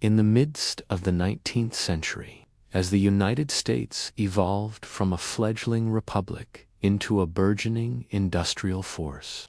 In the midst of the 19th century, as the United States evolved from a fledgling republic into a burgeoning industrial force,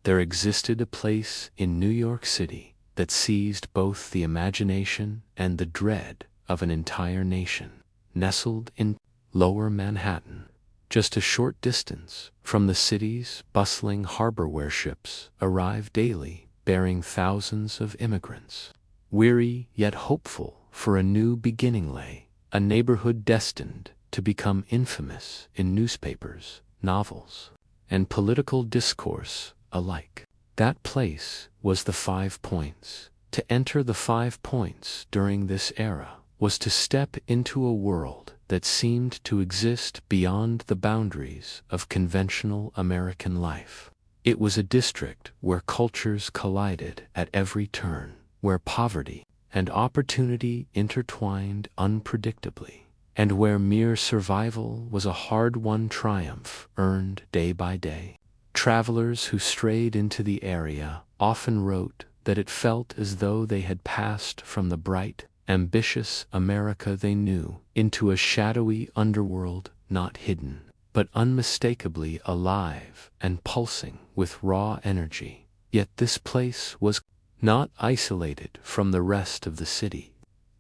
there existed a place in New York City that seized both the imagination and the dread of an entire nation. Nestled in Lower Manhattan, just a short distance from the city's bustling harbor where ships arrive daily bearing thousands of immigrants, weary yet hopeful for a new beginning, lay a neighborhood destined to become infamous in newspapers, novels, and political discourse alike. That place was the 5 Points. To enter the 5 Points during this era was to step into a world that seemed to exist beyond the boundaries of conventional American life. It was a district where cultures collided at every turn, where poverty and opportunity intertwined unpredictably, and where mere survival was a hard-won triumph earned day by day. Travelers who strayed into the area often wrote that it felt as though they had passed from the bright, ambitious America they knew into a shadowy underworld not hidden, but unmistakably alive and pulsing with raw energy. Yet this place was not isolated from the rest of the city.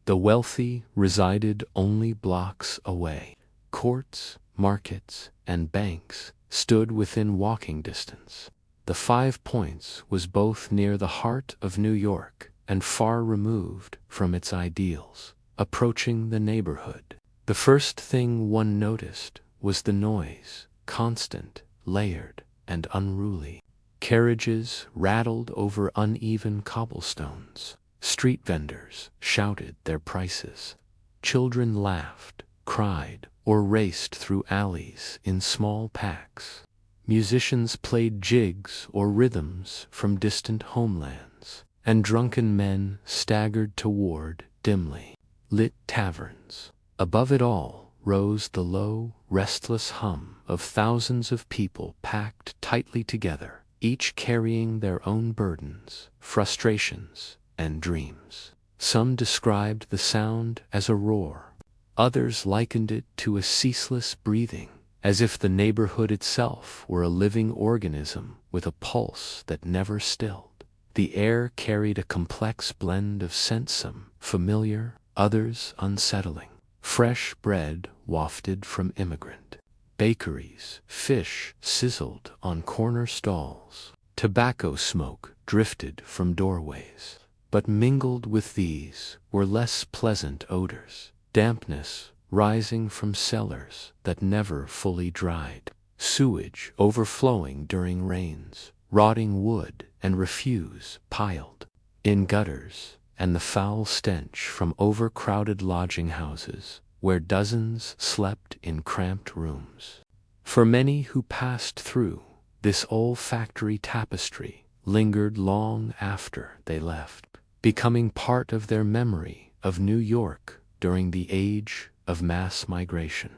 The wealthy resided only blocks away. Courts, markets, and banks stood within walking distance. The 5 Points was both near the heart of New York and far removed from its ideals. Approaching the neighborhood, the first thing one noticed was the noise, constant, layered, and unruly. Carriages rattled over uneven cobblestones. Street vendors shouted their prices. Children laughed, cried, or raced through alleys in small packs. Musicians played jigs or rhythms from distant homelands, and drunken men staggered toward dimly lit taverns. Above it all rose the low, restless hum of thousands of people packed tightly together, each carrying their own burdens, frustrations, and dreams. Some described the sound as a roar. Others likened it to a ceaseless breathing, as if the neighborhood itself were a living organism with a pulse that never stilled. The air carried a complex blend of scents, some familiar, others unsettling. Fresh bread wafted from immigrant bakeries, fish sizzled on corner stalls, tobacco smoke drifted from doorways. But mingled with these were less pleasant odors, dampness rising from cellars that never fully dried, sewage overflowing during rains, rotting wood and refuse piled in gutters, and the foul stench from overcrowded lodging houses where dozens slept in cramped rooms. For many who passed through, this olfactory tapestry lingered long after they left, becoming part of their memory of New York during the age of mass migration.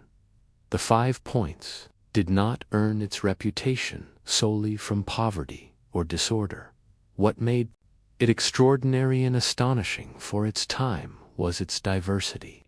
The 5 Points did not earn its reputation solely from poverty or disorder. What made it extraordinary and astonishing for its time was its diversity.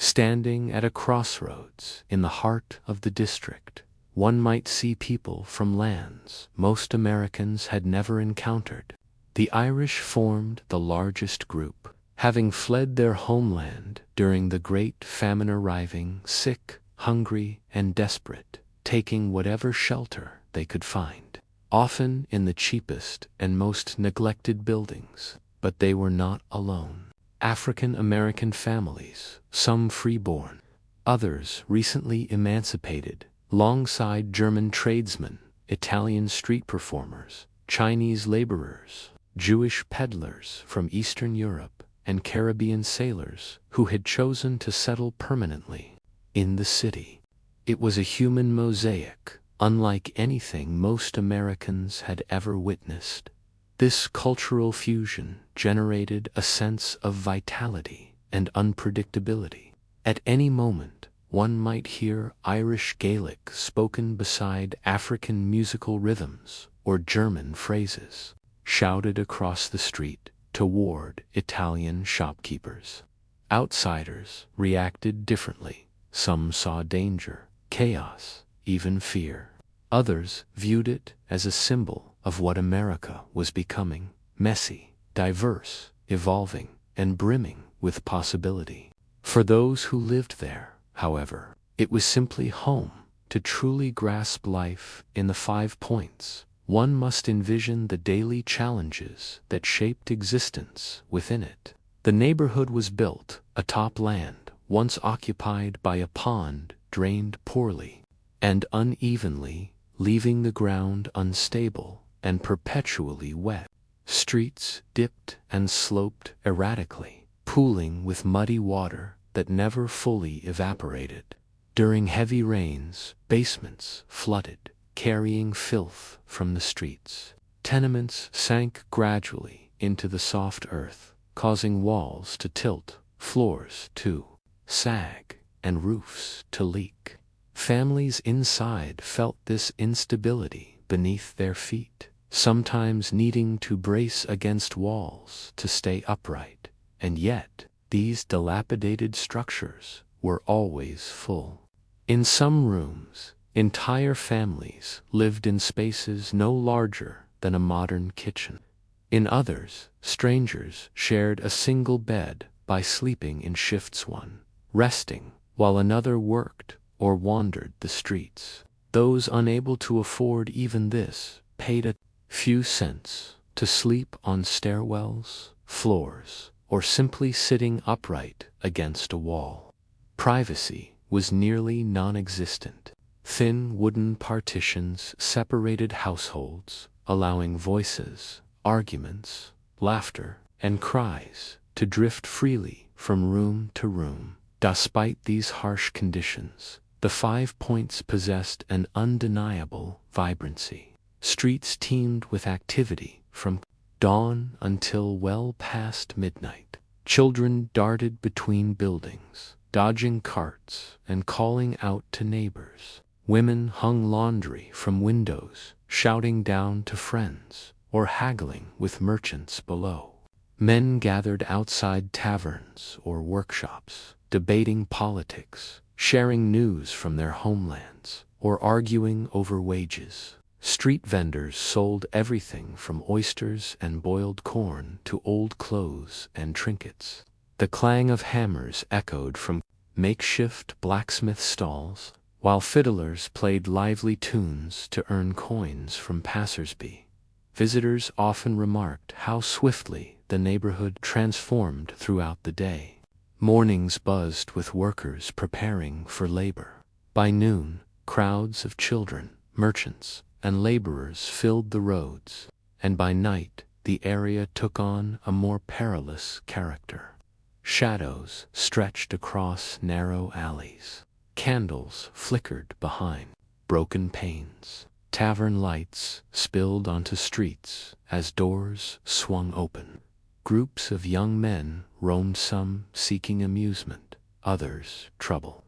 Standing at a crossroads in the heart of the district, one might see people from lands most Americans had never encountered. The Irish formed the largest group, having fled their homeland during the Great Famine, arriving sick, hungry, and desperate, taking whatever shelter they could find, often in the cheapest and most neglected buildings. But they were not alone. African American families, some freeborn, others recently emancipated, alongside German tradesmen, Italian street performers, Chinese laborers, Jewish peddlers from Eastern Europe, and Caribbean sailors who had chosen to settle permanently in the city. It was a human mosaic, unlike anything most Americans had ever witnessed. This cultural fusion generated a sense of vitality and unpredictability. At any moment, one might hear Irish Gaelic spoken beside African musical rhythms, or German phrases shouted across the street. toward Italian shopkeepers. Outsiders reacted differently. Some saw danger, chaos, even fear. Others viewed it as a symbol of what America was becoming: messy, diverse, evolving, and brimming with possibility. For those who lived there, however, it was simply home. To truly grasp life in the 5 points, one must envision the daily challenges that shaped existence within it. The neighborhood was built atop land once occupied by a pond drained poorly and unevenly, leaving the ground unstable and perpetually wet. Streets dipped and sloped erratically, pooling with muddy water that never fully evaporated. During heavy rains, basements flooded, carrying filth from the streets. Tenements sank gradually into the soft earth, causing walls to tilt, floors to sag, and roofs to leak. Families inside felt this instability beneath their feet, sometimes needing to brace against walls to stay upright. And yet, these dilapidated structures were always full. In some rooms, entire families lived in spaces no larger than a modern kitchen. In others, strangers shared a single bed by sleeping in shifts, one resting while another worked or wandered the streets. Those unable to afford even this paid a few cents to sleep on stairwells, floors, or simply sitting upright against a wall. Privacy was nearly non-existent. Thin wooden partitions separated households, allowing voices, arguments, laughter, and cries to drift freely from room to room. Despite these harsh conditions, the 5 points possessed an undeniable vibrancy. Streets teemed with activity from dawn until well past midnight. Children darted between buildings, dodging carts and calling out to neighbors. Women hung laundry from windows, shouting down to friends, or haggling with merchants below. Men gathered outside taverns or workshops, debating politics, sharing news from their homelands, or arguing over wages. Street vendors sold everything from oysters and boiled corn to old clothes and trinkets. The clang of hammers echoed from makeshift blacksmith stalls, while fiddlers played lively tunes to earn coins from passers-by. Visitors often remarked how swiftly the neighborhood transformed throughout the day. Mornings buzzed with workers preparing for labor. By noon, crowds of children, merchants, and laborers filled the roads, and by night the area took on a more perilous character. Shadows stretched across narrow alleys. Candles flickered behind broken panes. Tavern lights spilled onto streets as doors swung open. Groups of young men roamed, some seeking amusement, others trouble.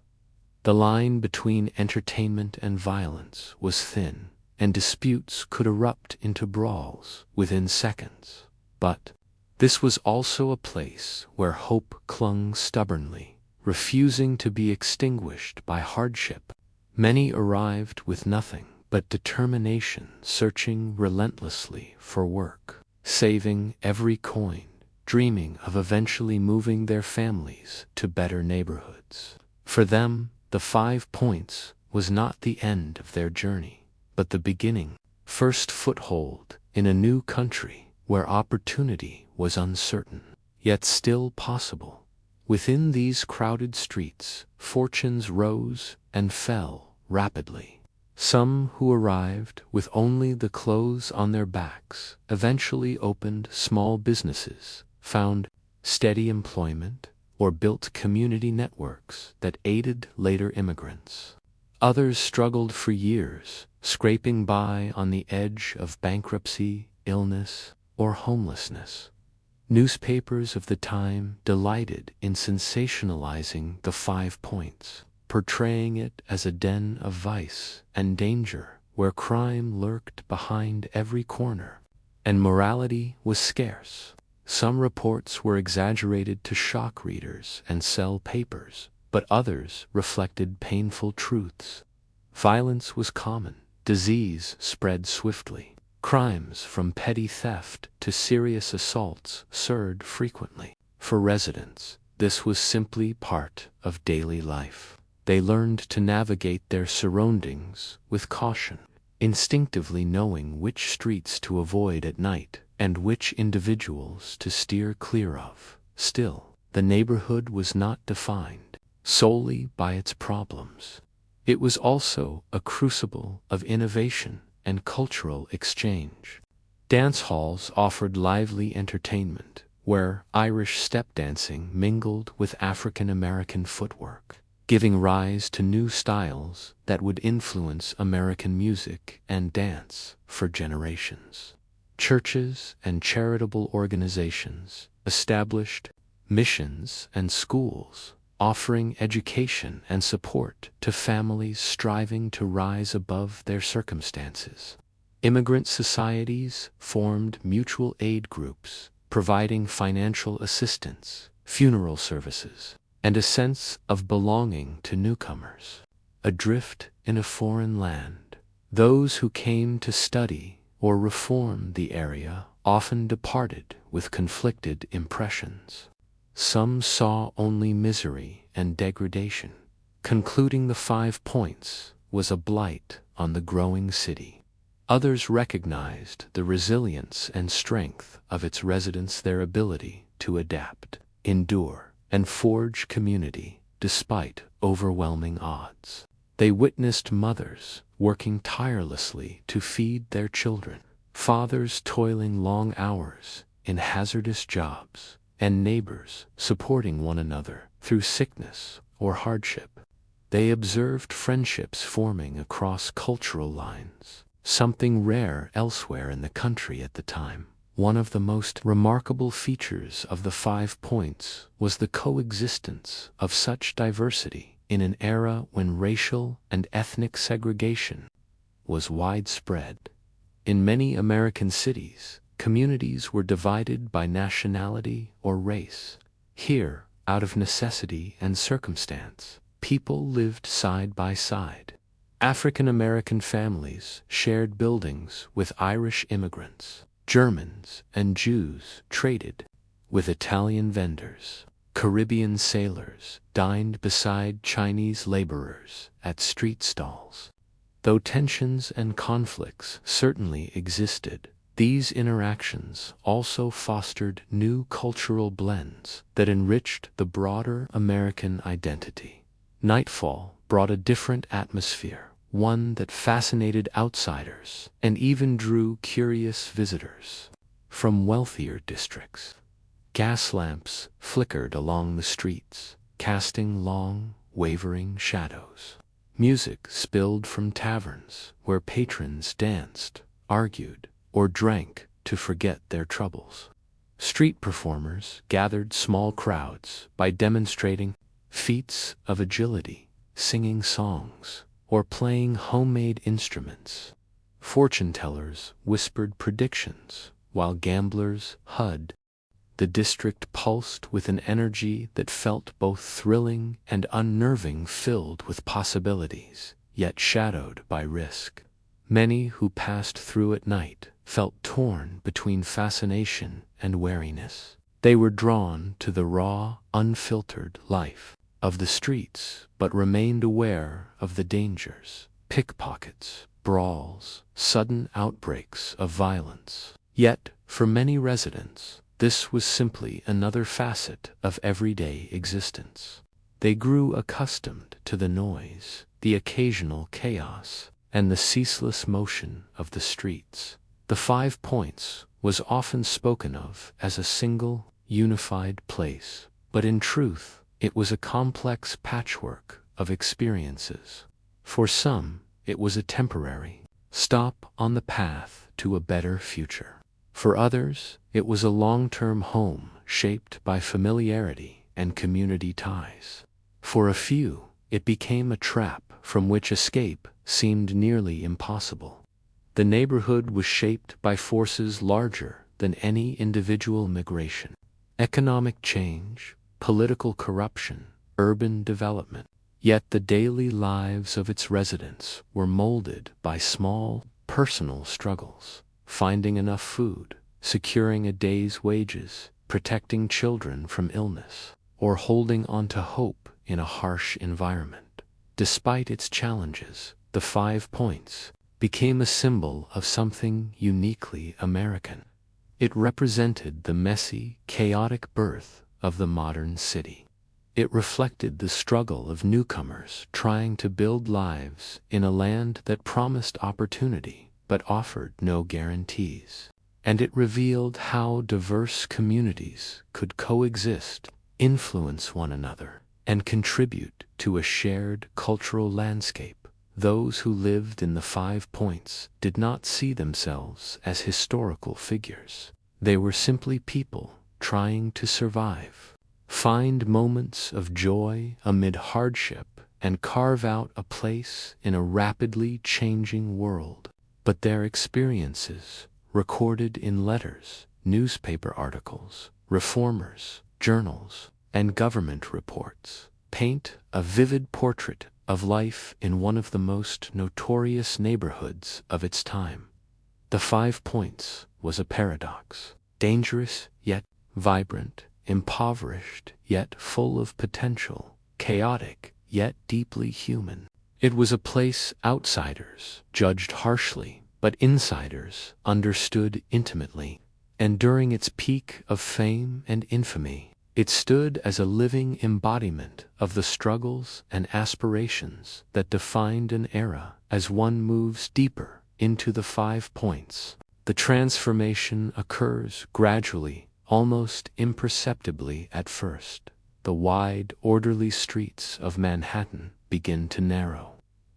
The line between entertainment and violence was thin, and disputes could erupt into brawls within seconds. But this was also a place where hope clung stubbornly, refusing to be extinguished by hardship. Many arrived with nothing but determination, searching relentlessly for work, saving every coin, dreaming of eventually moving their families to better neighborhoods. For them, the 5 points was not the end of their journey, but the beginning, first foothold in a new country where opportunity was uncertain, yet still possible. Within these crowded streets, fortunes rose and fell rapidly. Some who arrived with only the clothes on their backs eventually opened small businesses, found steady employment, or built community networks that aided later immigrants. Others struggled for years, scraping by on the edge of bankruptcy, illness, or homelessness. Newspapers of the time delighted in sensationalizing the 5 points, portraying it as a den of vice and danger where crime lurked behind every corner, and morality was scarce. Some reports were exaggerated to shock readers and sell papers, but others reflected painful truths. Violence was common, disease spread swiftly, crimes from petty theft to serious assaults occurred frequently. For residents, this was simply part of daily life. They learned to navigate their surroundings with caution, instinctively knowing which streets to avoid at night and which individuals to steer clear of. Still, the neighborhood was not defined solely by its problems. It was also a crucible of innovation and cultural exchange. Dance halls offered lively entertainment, where Irish step dancing mingled with African American footwork, giving rise to new styles that would influence American music and dance for generations. Churches and charitable organizations established missions and schools, offering education and support to families striving to rise above their circumstances. Immigrant societies formed mutual aid groups, providing financial assistance, funeral services, and a sense of belonging to newcomers. Adrift in a foreign land, those who came to study or reform the area often departed with conflicted impressions. Some saw only misery and degradation, concluding the 5 Points was a blight on the growing city. Others recognized the resilience and strength of its residents, their ability to adapt, endure, and forge community despite overwhelming odds. They witnessed mothers working tirelessly to feed their children, fathers toiling long hours in hazardous jobs, and neighbors supporting one another through sickness or hardship. They observed friendships forming across cultural lines, something rare elsewhere in the country at the time. One of the most remarkable features of the 5 Points was the coexistence of such diversity in an era when racial and ethnic segregation was widespread. In many American cities, communities were divided by nationality or race. Here, out of necessity and circumstance, people lived side by side. African American families shared buildings with Irish immigrants. Germans and Jews traded with Italian vendors. Caribbean sailors dined beside Chinese laborers at street stalls. Though tensions and conflicts certainly existed, these interactions also fostered new cultural blends that enriched the broader American identity. Nightfall brought a different atmosphere, one that fascinated outsiders and even drew curious visitors from wealthier districts. Gas lamps flickered along the streets, casting long, wavering shadows. Music spilled from taverns where patrons danced, argued, or drank to forget their troubles. Street performers gathered small crowds by demonstrating feats of agility, singing songs, or playing homemade instruments. Fortune tellers whispered predictions, while gamblers huddled. The district pulsed with an energy that felt both thrilling and unnerving, filled with possibilities, yet shadowed by risk. Many who passed through at night felt torn between fascination and wariness. They were drawn to the raw, unfiltered life of the streets, but remained aware of the dangers: pickpockets, brawls, sudden outbreaks of violence. Yet, for many residents, this was simply another facet of everyday existence. They grew accustomed to the noise, the occasional chaos, and the ceaseless motion of the streets. The 5 Points was often spoken of as a single, unified place, but in truth, it was a complex patchwork of experiences. For some, it was a temporary stop on the path to a better future. For others, it was a long-term home shaped by familiarity and community ties. For a few, it became a trap from which escape seemed nearly impossible. The neighborhood was shaped by forces larger than any individual migration. Economic change, political corruption, urban development. Yet the daily lives of its residents were molded by small, personal struggles, finding enough food, securing a day's wages, protecting children from illness, or holding on to hope in a harsh environment. Despite its challenges, the 5 Points became a symbol of something uniquely American. It represented the messy, chaotic birth of the modern city. It reflected the struggle of newcomers trying to build lives in a land that promised opportunity but offered no guarantees. And it revealed how diverse communities could coexist, influence one another, and contribute to a shared cultural landscape. Those who lived in the 5 Points did not see themselves as historical figures. They were simply people trying to survive, find moments of joy amid hardship, and carve out a place in a rapidly changing world. But their experiences, recorded in letters, newspaper articles, reformers, journals, and government reports, paint a vivid portrait of life in one of the most notorious neighborhoods of its time. The 5 Points was a paradox, dangerous yet vibrant, impoverished yet full of potential, chaotic yet deeply human. It was a place outsiders judged harshly, but insiders understood intimately. And during its peak of fame and infamy, it stood as a living embodiment of the struggles and aspirations that defined an era. As one moves deeper into the 5 Points, the transformation occurs gradually, almost imperceptibly at first. The wide, orderly streets of Manhattan begin to narrow.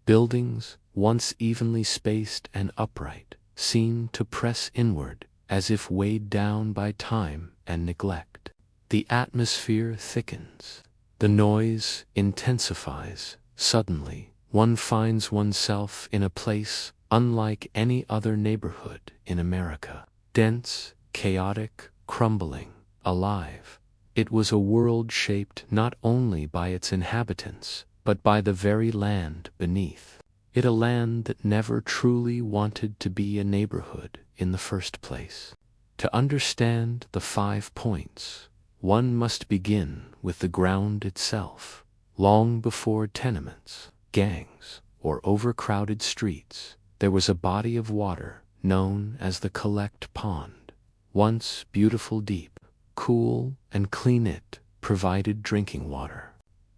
Buildings, once evenly spaced and upright, seem to press inward as if weighed down by time and neglect. The atmosphere thickens. The noise intensifies. Suddenly, one finds oneself in a place unlike any other neighborhood in America. Dense, chaotic, crumbling, alive. It was a world shaped not only by its inhabitants, but by the very land beneath it, a land that never truly wanted to be a neighborhood in the first place. To understand the 5 Points, one must begin with the ground itself. Long before tenements, gangs, or overcrowded streets, there was a body of water known as the Collect Pond. Once beautiful, deep, cool, and clean, it provided drinking water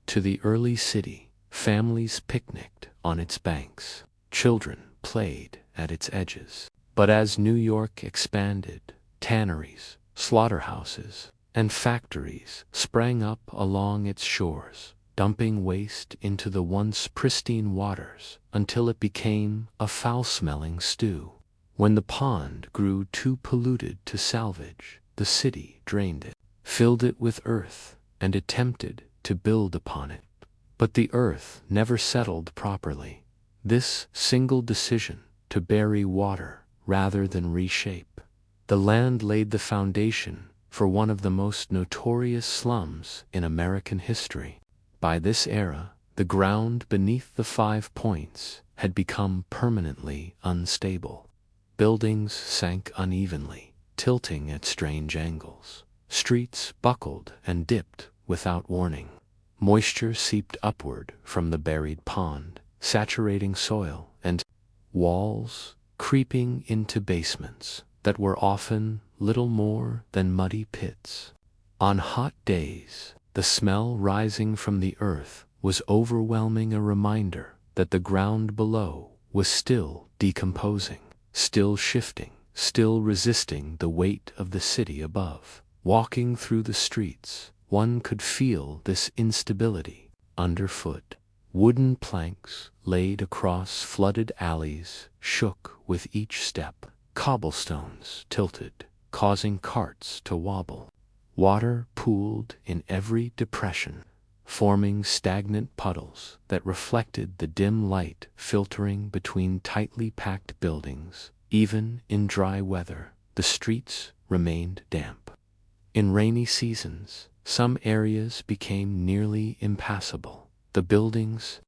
to the early city. Families picnicked on its banks. Children played at its edges. But as New York expanded, tanneries, slaughterhouses, and factories sprang up along its shores, dumping waste into the once pristine waters until it became a foul-smelling stew. When the pond grew too polluted to salvage, the city drained it, filled it with earth, and attempted to build upon it. But the earth never settled properly. This single decision to bury water rather than reshape the land laid the foundation for one of the most notorious slums in American history. By this era, the ground beneath the 5 Points had become permanently unstable. Buildings sank unevenly, tilting at strange angles. Streets buckled and dipped without warning. Moisture seeped upward from the buried pond, saturating soil and walls, creeping into basements that were often little more than muddy pits. On hot days, the smell rising from the earth was overwhelming, a reminder that the ground below was still decomposing, still shifting, still resisting the weight of the city above. Walking through the streets, one could feel this instability underfoot. Wooden planks laid across flooded alleys shook with each step. Cobblestones tilted, causing carts to wobble. Water pooled in every depression, forming stagnant puddles that reflected the dim light filtering between tightly packed buildings. Even in dry weather, the streets remained damp. In rainy seasons, some areas became nearly impassable. The buildings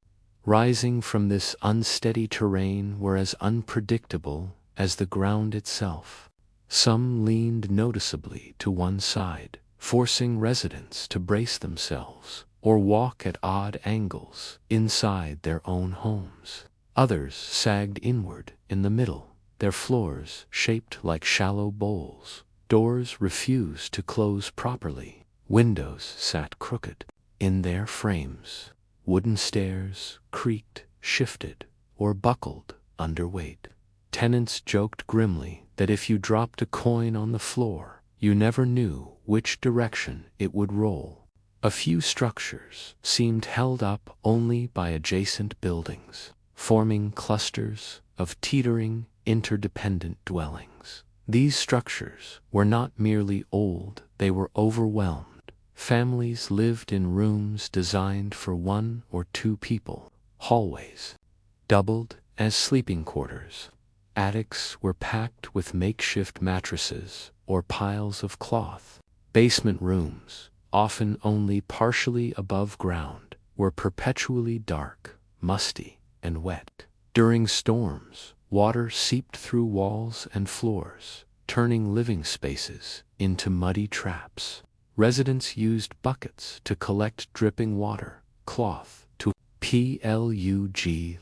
rising from this unsteady terrain were as unpredictable as the ground itself. Some leaned noticeably to one side, forcing residents to brace themselves or walk at odd angles inside their own homes. Others sagged inward in the middle, their floors shaped like shallow bowls. Doors refused to close properly. Windows sat crooked in their frames. Wooden stairs creaked, shifted, or buckled under weight. Tenants joked grimly that if you dropped a coin on the floor, you never knew which direction it would roll. A few structures seemed held up only by adjacent buildings, forming clusters of teetering, interdependent dwellings. These structures were not merely old, they were overwhelmed. Families lived in rooms designed for 1 or 2 people. Hallways doubled as sleeping quarters. Attics were packed with makeshift mattresses or piles of cloth. Basement rooms, often only partially above ground, were perpetually dark, musty, and wet. During storms, water seeped through walls and floors, turning living spaces into muddy traps. Residents used buckets to collect dripping water, cloth to plug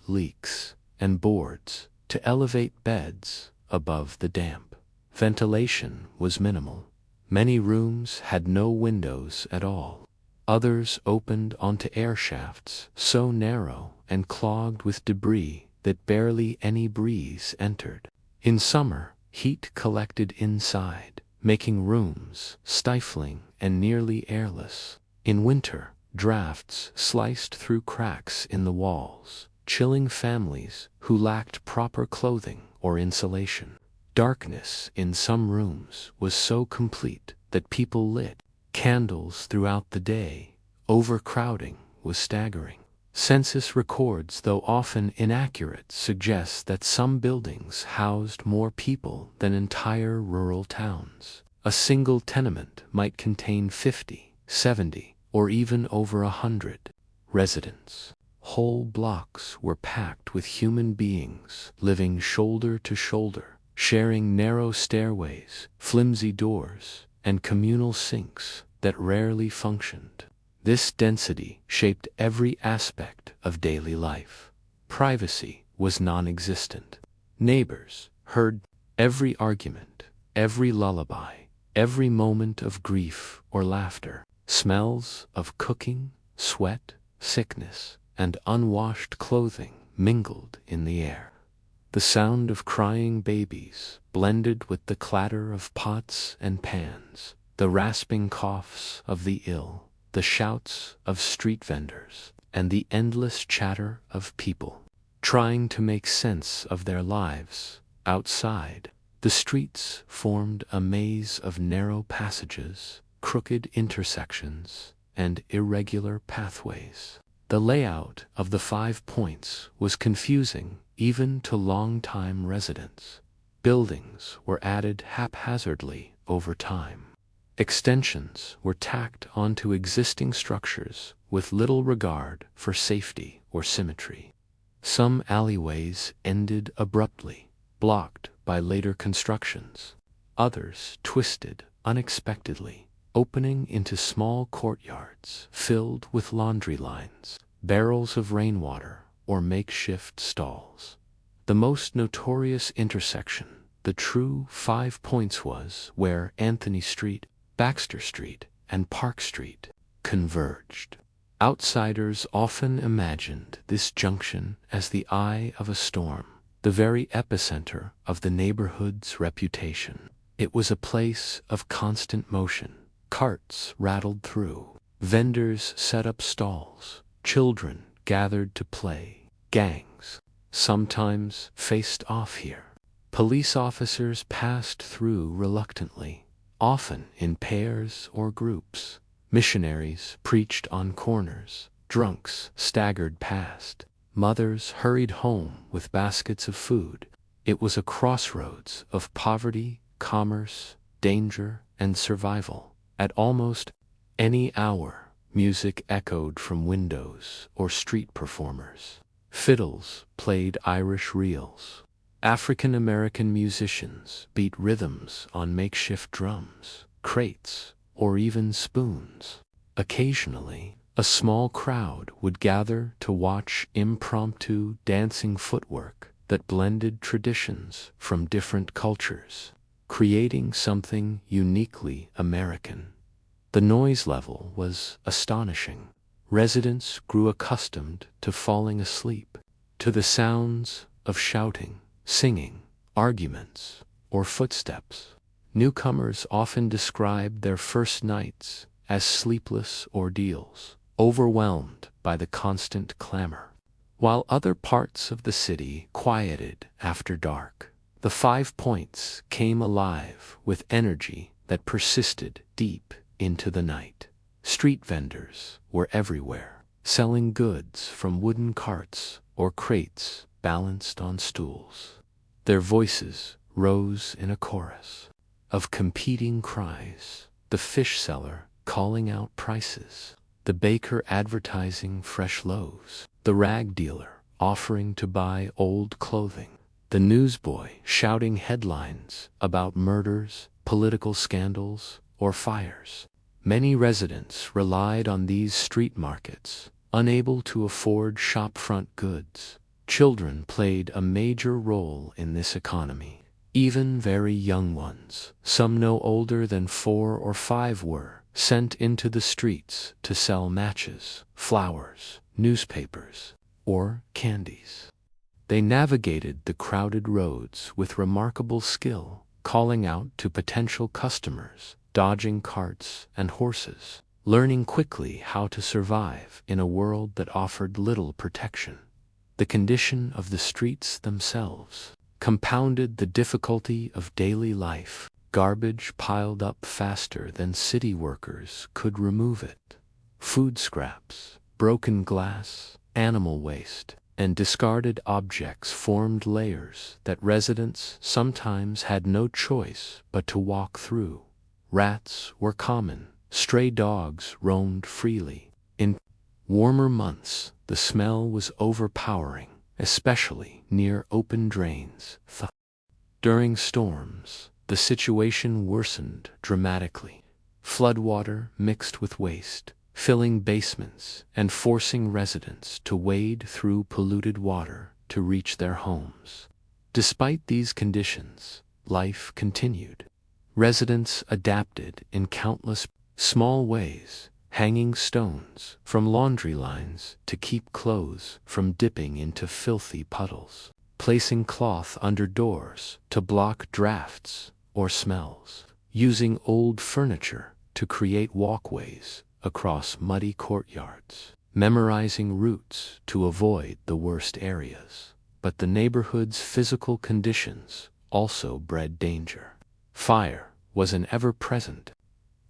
leaks, and boards to elevate beds above the damp. Ventilation was minimal. Many rooms had no windows at all. Others opened onto air shafts so narrow and clogged with debris that barely any breeze entered. In summer, heat collected inside, making rooms stifling and nearly airless. In winter, drafts sliced through cracks in the walls, chilling families who lacked proper clothing or insulation. Darkness in some rooms was so complete that people lit candles throughout the day. Overcrowding was staggering. Census records, though often inaccurate, suggest that some buildings housed more people than entire rural towns. A single tenement might contain 50, 70, or even over 100 residents. Whole blocks were packed with human beings living shoulder to shoulder, sharing narrow stairways, flimsy doors, and communal sinks that rarely functioned. This density shaped every aspect of daily life. Privacy was non-existent. Neighbors heard every argument, every lullaby, every moment of grief or laughter. Smells of cooking, sweat, sickness, and unwashed clothing mingled in the air. The sound of crying babies blended with the clatter of pots and pans, the rasping coughs of the ill, the shouts of street vendors, and the endless chatter of people trying to make sense of their lives outside. The streets formed a maze of narrow passages, crooked intersections, and irregular pathways. The layout of the 5 points was confusing even to long-time residents. Buildings were added haphazardly over time. Extensions were tacked onto existing structures with little regard for safety or symmetry. Some alleyways ended abruptly, blocked by later constructions. Others twisted unexpectedly, opening into small courtyards filled with laundry lines, barrels of rainwater, or makeshift stalls. The most notorious intersection, the true 5 points, was where Anthony Street, Baxter Street, and Park Street converged. Outsiders often imagined this junction as the eye of a storm, the very epicenter of the neighborhood's reputation. It was a place of constant motion. Carts rattled through, vendors set up stalls, children gathered to play, gangs sometimes faced off here. Police officers passed through reluctantly, often in pairs or groups. Missionaries preached on corners, drunks staggered past, mothers hurried home with baskets of food. It was a crossroads of poverty, commerce, danger, and survival. At almost any hour, music echoed from windows or street performers. Fiddles played Irish reels. African American musicians beat rhythms on makeshift drums, crates, or even spoons. Occasionally, a small crowd would gather to watch impromptu dancing footwork that blended traditions from different cultures, creating something uniquely American. The noise level was astonishing. Residents grew accustomed to falling asleep to the sounds of shouting, singing, arguments, or footsteps. Newcomers often described their first nights as sleepless ordeals, overwhelmed by the constant clamor. While other parts of the city quieted after dark, the 5 Points came alive with energy that persisted deep into the night. Street vendors were everywhere, selling goods from wooden carts or crates balanced on stools. Their voices rose in a chorus of competing cries, the fish seller calling out prices, the baker advertising fresh loaves, the rag dealer offering to buy old clothing, the newsboy shouting headlines about murders, political scandals, or fires. Many residents relied on these street markets, unable to afford shopfront goods. Children played a major role in this economy. Even very young ones, some no older than 4 or 5, were sent into the streets to sell matches, flowers, newspapers, or candies. They navigated the crowded roads with remarkable skill, calling out to potential customers, dodging carts and horses, learning quickly how to survive in a world that offered little protection. The condition of the streets themselves compounded the difficulty of daily life. Garbage piled up faster than city workers could remove it. Food scraps, broken glass, animal waste, and discarded objects formed layers that residents sometimes had no choice but to walk through. Rats were common. Stray dogs roamed freely. In warmer months, the smell was overpowering, especially near open drains. During storms, the situation worsened dramatically. Floodwater mixed with waste, filling basements and forcing residents to wade through polluted water to reach their homes. Despite these conditions, life continued. Residents adapted in countless small ways, hanging stones from laundry lines to keep clothes from dipping into filthy puddles, placing cloth under doors to block drafts or smells, using old furniture to create walkways across muddy courtyards, memorizing routes to avoid the worst areas. But the neighborhood's physical conditions also bred danger. Fire was an ever-present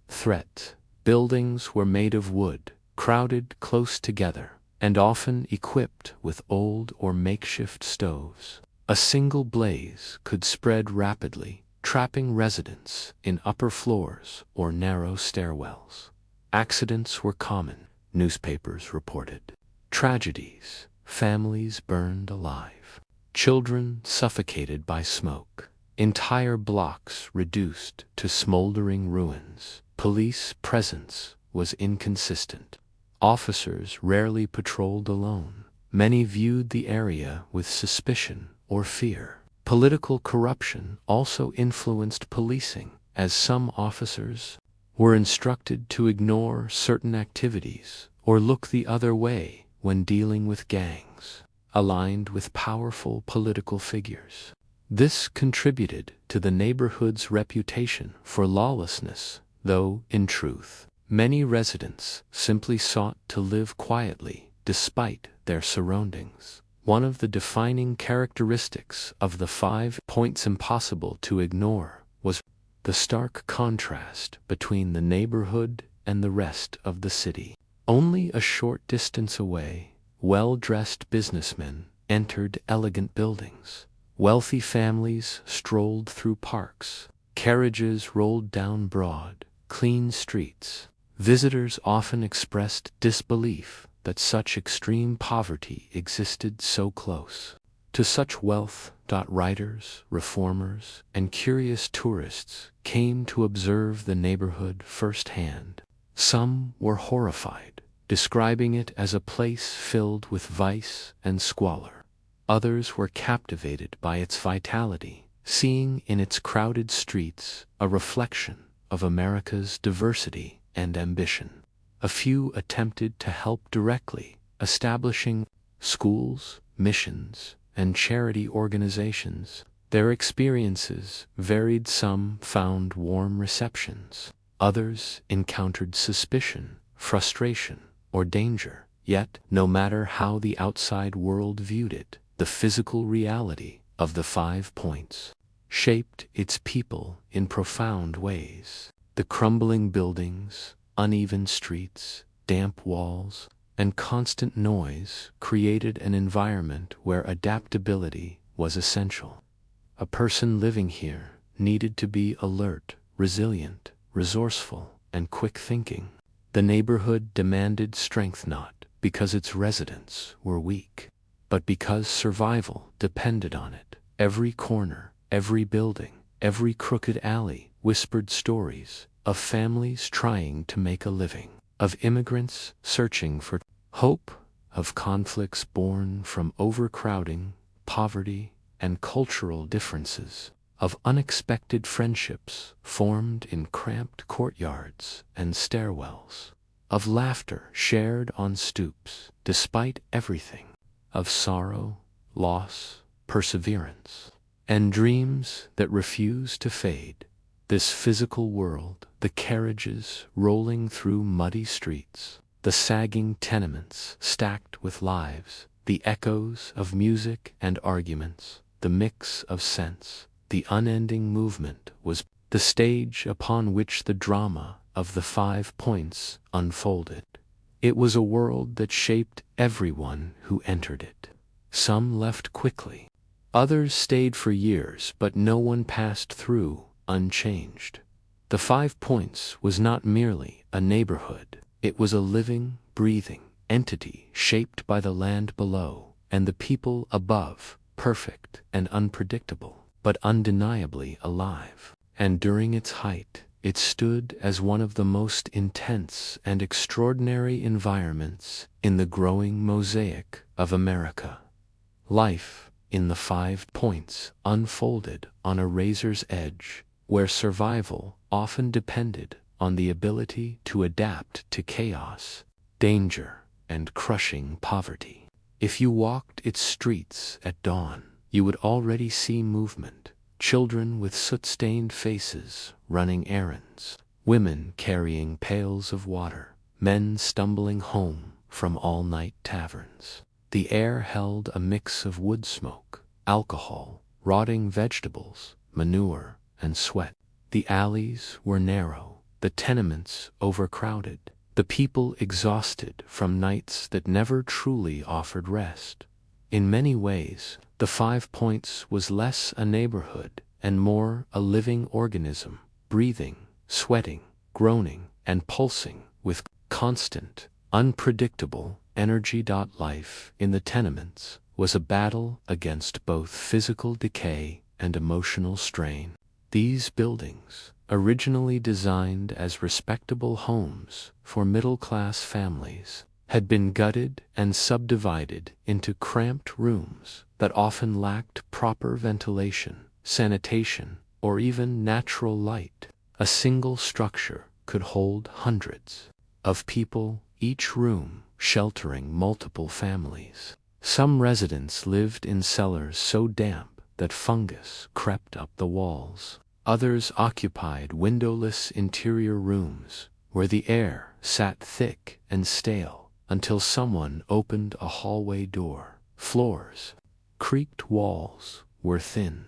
threat. Buildings were made of wood, crowded close together, and often equipped with old or makeshift stoves. A single blaze could spread rapidly, trapping residents in upper floors or narrow stairwells. Accidents were common, newspapers reported. Tragedies, families burned alive, children suffocated by smoke, entire blocks reduced to smoldering ruins. Police presence was inconsistent. Officers rarely patrolled alone. Many viewed the area with suspicion or fear. Political corruption also influenced policing, as some officers were instructed to ignore certain activities or look the other way when dealing with gangs aligned with powerful political figures. This contributed to the neighborhood's reputation for lawlessness, though, in truth, many residents simply sought to live quietly despite their surroundings. One of the defining characteristics of the 5 Points impossible to ignore was the stark contrast between the neighborhood and the rest of the city. Only a short distance away, well-dressed businessmen entered elegant buildings. Wealthy families strolled through parks. Carriages rolled down broad, clean streets. Visitors often expressed disbelief that such extreme poverty existed so close to such wealth. Writers, reformers, and curious tourists came to observe the neighborhood firsthand. Some were horrified, describing it as a place filled with vice and squalor. Others were captivated by its vitality, seeing in its crowded streets a reflection of America's diversity and ambition. A few attempted to help directly, establishing schools, missions, and charity organizations. Their experiences varied. Some found warm receptions. Others encountered suspicion, frustration, or danger. Yet, no matter how the outside world viewed it, the physical reality of the 5 Points shaped its people in profound ways. The crumbling buildings, uneven streets, damp walls, and constant noise created an environment where adaptability was essential. A person living here needed to be alert, resilient, resourceful, and quick-thinking. The neighborhood demanded strength not because its residents were weak, but because survival depended on it. Every corner, every building, every crooked alley whispered stories of families trying to make a living, of immigrants searching for hope, of conflicts born from overcrowding, poverty, and cultural differences, of unexpected friendships formed in cramped courtyards and stairwells, of laughter shared on stoops despite everything, of sorrow, loss, perseverance, and dreams that refuse to fade. This physical world, the carriages rolling through muddy streets, the sagging tenements stacked with lives, the echoes of music and arguments, the mix of scents, the unending movement was the stage upon which the drama of the 5 Points unfolded. It was a world that shaped everyone who entered it. Some left quickly. Others stayed for years, but no one passed through unchanged. The 5 Points was not merely a neighborhood. It was a living, breathing entity shaped by the land below and the people above, perfect and unpredictable, but undeniably alive. And during its height, it stood as one of the most intense and extraordinary environments in the growing mosaic of America. Life in the 5 Points unfolded on a razor's edge, where survival often depended on the ability to adapt to chaos, danger, and crushing poverty. If you walked its streets at dawn, you would already see movement. Children with soot-stained faces running errands, women carrying pails of water, men stumbling home from all-night taverns. The air held a mix of wood smoke, alcohol, rotting vegetables, manure, and sweat. The alleys were narrow, the tenements overcrowded, the people exhausted from nights that never truly offered rest. In many ways, the 5 Points was less a neighborhood and more a living organism, breathing, sweating, groaning, and pulsing with constant, unpredictable energy. Life in the tenements was a battle against both physical decay and emotional strain. These buildings, originally designed as respectable homes for middle-class families, had been gutted and subdivided into cramped rooms that often lacked proper ventilation, sanitation, or even natural light. A single structure could hold hundreds of people, each room sheltering multiple families. Some residents lived in cellars so damp that fungus crept up the walls. Others occupied windowless interior rooms where the air sat thick and stale until someone opened a hallway door. Floors creaked, walls were thin.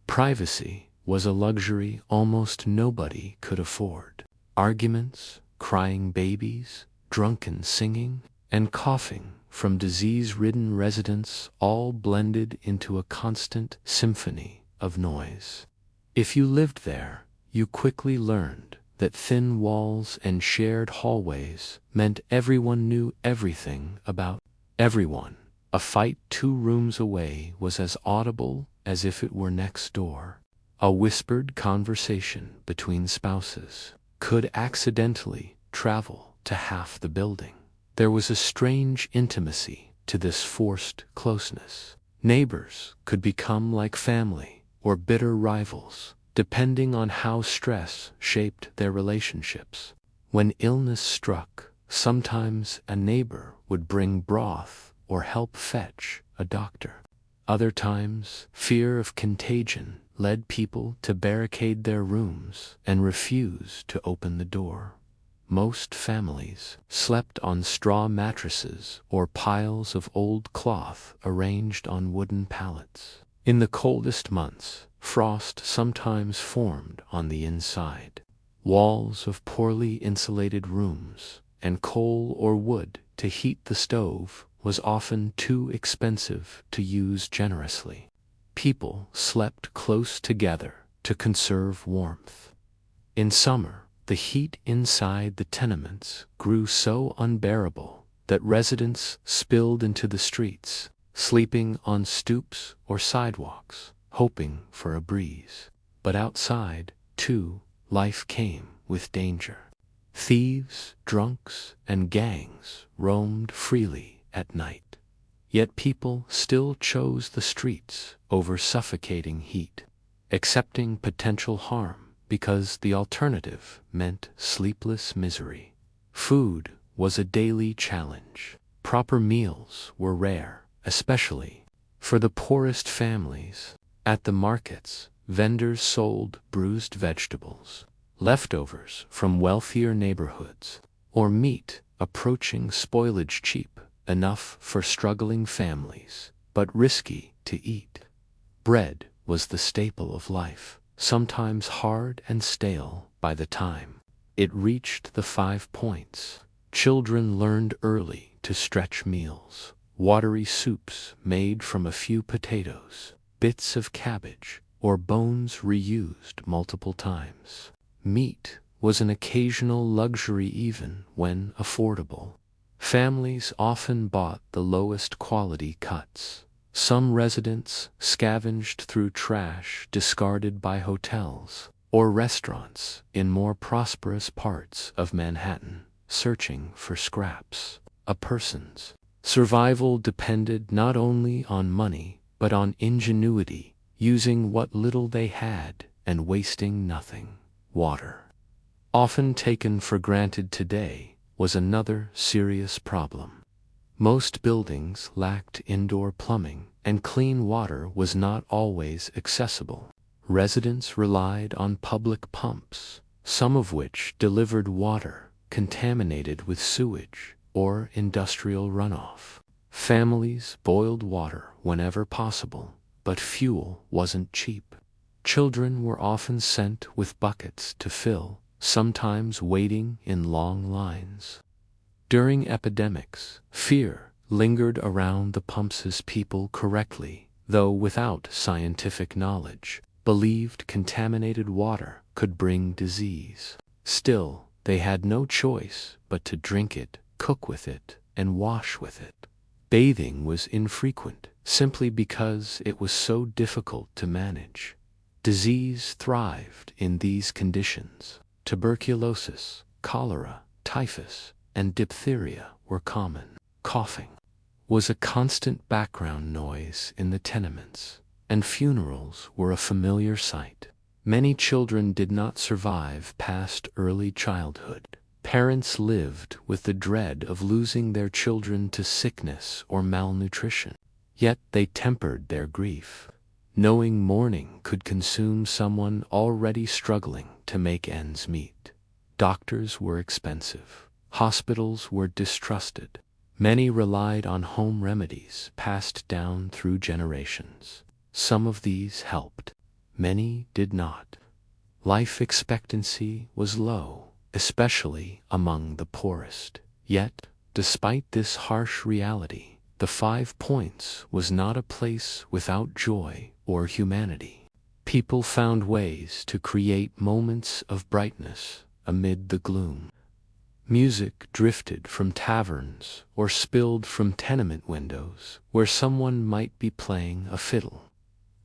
Privacy was a luxury almost nobody could afford. Arguments, crying babies, drunken singing, and coughing from disease-ridden residents all blended into a constant symphony of noise. If you lived there, you quickly learned that thin walls and shared hallways meant everyone knew everything about everyone. A fight 2 rooms away was as audible as if it were next door. A whispered conversation between spouses could accidentally travel to half the building. There was a strange intimacy to this forced closeness. Neighbors could become like family or bitter rivals, depending on how stress shaped their relationships. When illness struck, sometimes a neighbor would bring broth or help fetch a doctor. Other times, fear of contagion led people to barricade their rooms and refuse to open the door. Most families slept on straw mattresses or piles of old cloth arranged on wooden pallets. In the coldest months, frost sometimes formed on the inside. Walls of poorly insulated rooms and coal or wood to heat the stove was often too expensive to use generously. People slept close together to conserve warmth. In summer, the heat inside the tenements grew so unbearable that residents spilled into the streets, sleeping on stoops or sidewalks, hoping for a breeze. But outside, too, life came with danger. Thieves, drunks, and gangs roamed freely at night. Yet people still chose the streets over suffocating heat, accepting potential harm because the alternative meant sleepless misery. Food was a daily challenge. Proper meals were rare, especially for the poorest families. At the markets, vendors sold bruised vegetables, leftovers from wealthier neighborhoods, or meat approaching spoilage, cheap enough for struggling families, but risky to eat. Bread was the staple of life, sometimes hard and stale by the time it reached the 5 points. Children learned early to stretch meals. Watery soups made from a few potatoes, bits of cabbage, or bones reused multiple times. Meat was an occasional luxury even when affordable. Families often bought the lowest quality cuts. Some residents scavenged through trash discarded by hotels or restaurants in more prosperous parts of Manhattan, searching for scraps. A person's survival depended not only on money but on ingenuity, using what little they had and wasting nothing. Water, often taken for granted today, was another serious problem. Most buildings lacked indoor plumbing, and clean water was not always accessible. Residents relied on public pumps, some of which delivered water contaminated with sewage or industrial runoff. Families boiled water whenever possible, but fuel wasn't cheap. Children were often sent with buckets to fill, sometimes waiting in long lines. During epidemics, fear lingered around the pumps as people correctly, though without scientific knowledge, believed contaminated water could bring disease. Still, they had no choice but to drink it, cook with it, and wash with it. Bathing was infrequent, simply because it was so difficult to manage. Disease thrived in these conditions. Tuberculosis, cholera, typhus, and diphtheria were common. Coughing was a constant background noise in the tenements, and funerals were a familiar sight. Many children did not survive past early childhood. Parents lived with the dread of losing their children to sickness or malnutrition. Yet they tempered their grief, knowing mourning could consume someone already struggling to make ends meet. Doctors were expensive. Hospitals were distrusted. Many relied on home remedies passed down through generations. Some of these helped. Many did not. Life expectancy was low, especially among the poorest. Yet, despite this harsh reality, the 5 points was not a place without joy or humanity. People found ways to create moments of brightness amid the gloom. Music drifted from taverns or spilled from tenement windows where someone might be playing a fiddle.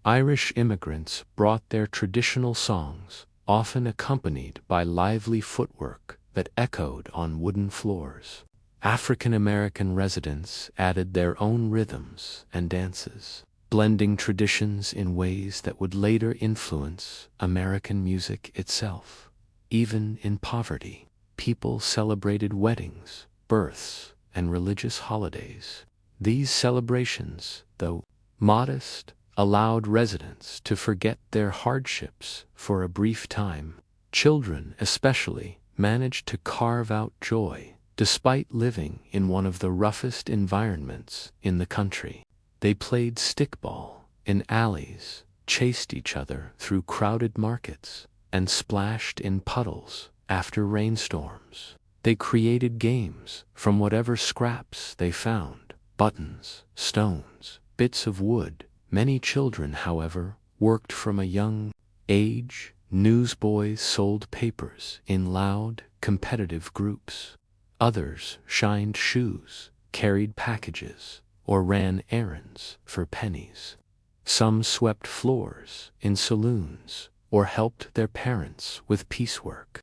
Irish immigrants brought their traditional songs, often accompanied by lively footwork that echoed on wooden floors. African American residents added their own rhythms and dances, blending traditions in ways that would later influence American music itself. Even in poverty, people celebrated weddings, births, and religious holidays. These celebrations, though modest, allowed residents to forget their hardships for a brief time. Children, especially, managed to carve out joy, despite living in one of the roughest environments in the country. They played stickball in alleys, chased each other through crowded markets, and splashed in puddles after rainstorms. They created games from whatever scraps they found: buttons, stones, bits of wood. Many children, however, worked from a young age. Newsboys sold papers in loud, competitive groups. Others shined shoes, carried packages, or ran errands for pennies. Some swept floors in saloons or helped their parents with piecework.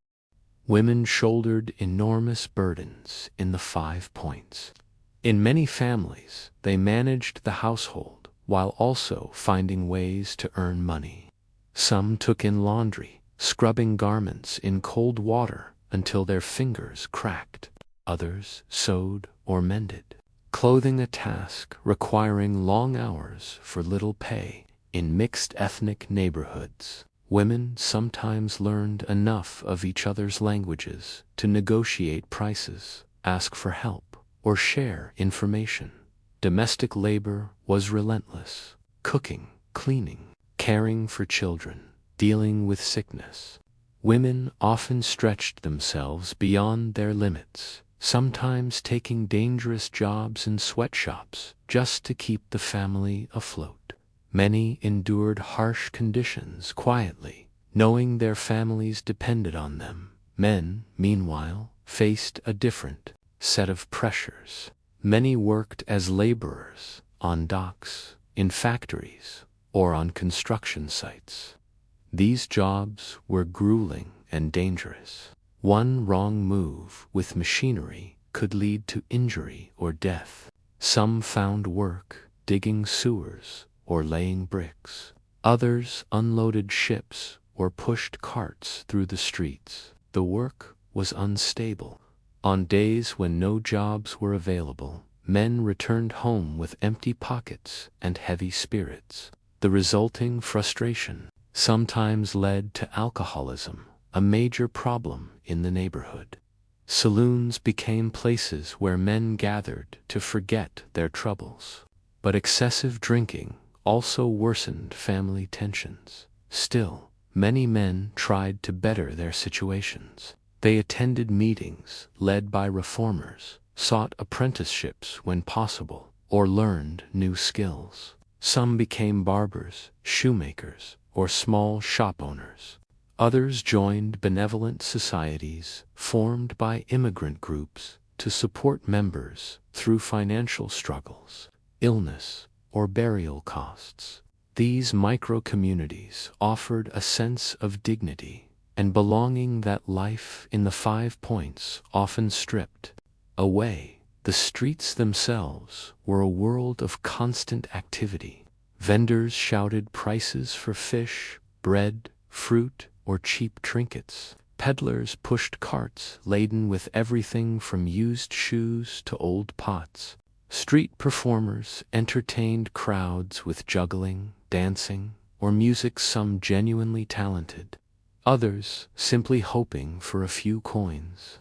Women shouldered enormous burdens in the 5 Points. In many families, they managed the household while also finding ways to earn money. Some took in laundry, scrubbing garments in cold water until their fingers cracked. Others sewed or mended clothing, a task requiring long hours for little pay. In mixed ethnic neighborhoods, women sometimes learned enough of each other's languages to negotiate prices, ask for help, or share information. Domestic labor was relentless: cooking, cleaning, caring for children, dealing with sickness. Women often stretched themselves beyond their limits, sometimes taking dangerous jobs in sweatshops just to keep the family afloat. Many endured harsh conditions quietly, knowing their families depended on them. Men, meanwhile, faced a different set of pressures. Many worked as laborers on docks, in factories, or on construction sites. These jobs were grueling and dangerous. One wrong move with machinery could lead to injury or death. Some found work digging sewers or laying bricks. Others unloaded ships or pushed carts through the streets. The work was unstable. On days when no jobs were available, men returned home with empty pockets and heavy spirits. The resulting frustration sometimes led to alcoholism, a major problem in the neighborhood. Saloons became places where men gathered to forget their troubles. But excessive drinking also worsened family tensions. Still, many men tried to better their situations. They attended meetings led by reformers, sought apprenticeships when possible, or learned new skills. Some became barbers, shoemakers, or small shop owners. Others joined benevolent societies formed by immigrant groups to support members through financial struggles, illness, or burial costs. These micro-communities offered a sense of dignity and belonging that life in the 5 Points often stripped away. The streets themselves were a world of constant activity. Vendors shouted prices for fish, bread, fruit, or cheap trinkets. Peddlers pushed carts laden with everything from used shoes to old pots. Street performers entertained crowds with juggling, dancing, or music, some genuinely talented, others simply hoping for a few coins.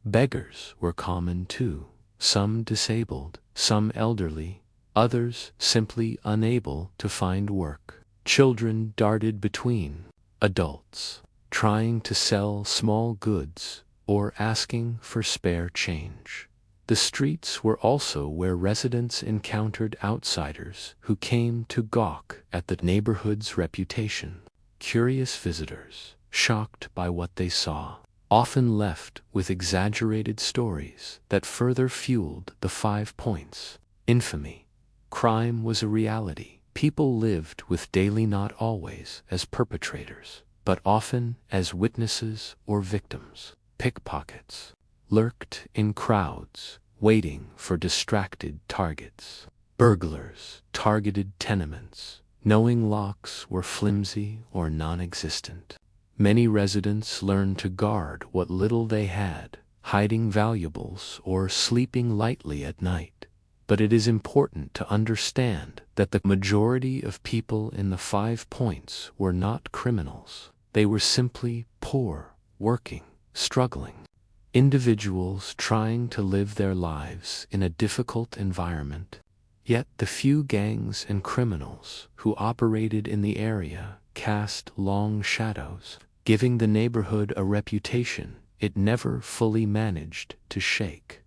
Beggars were common too, some disabled, some elderly, others simply unable to find work. Children darted between adults, trying to sell small goods or asking for spare change. The streets were also where residents encountered outsiders who came to gawk at the neighborhood's reputation. Curious visitors, shocked by what they saw, often left with exaggerated stories that further fueled the 5 points. Infamy. Crime was a reality. People lived with daily, not always as perpetrators, but often as witnesses or victims. Pickpockets lurked in crowds, waiting for distracted targets. Burglars targeted tenements, knowing locks were flimsy or non-existent. Many residents learned to guard what little they had, hiding valuables or sleeping lightly at night. But it is important to understand that the majority of people in the 5 points were not criminals. They were simply poor, working, struggling individuals trying to live their lives in a difficult environment. Yet the few gangs and criminals who operated in the area cast long shadows, giving the neighborhood a reputation it never fully managed to shake.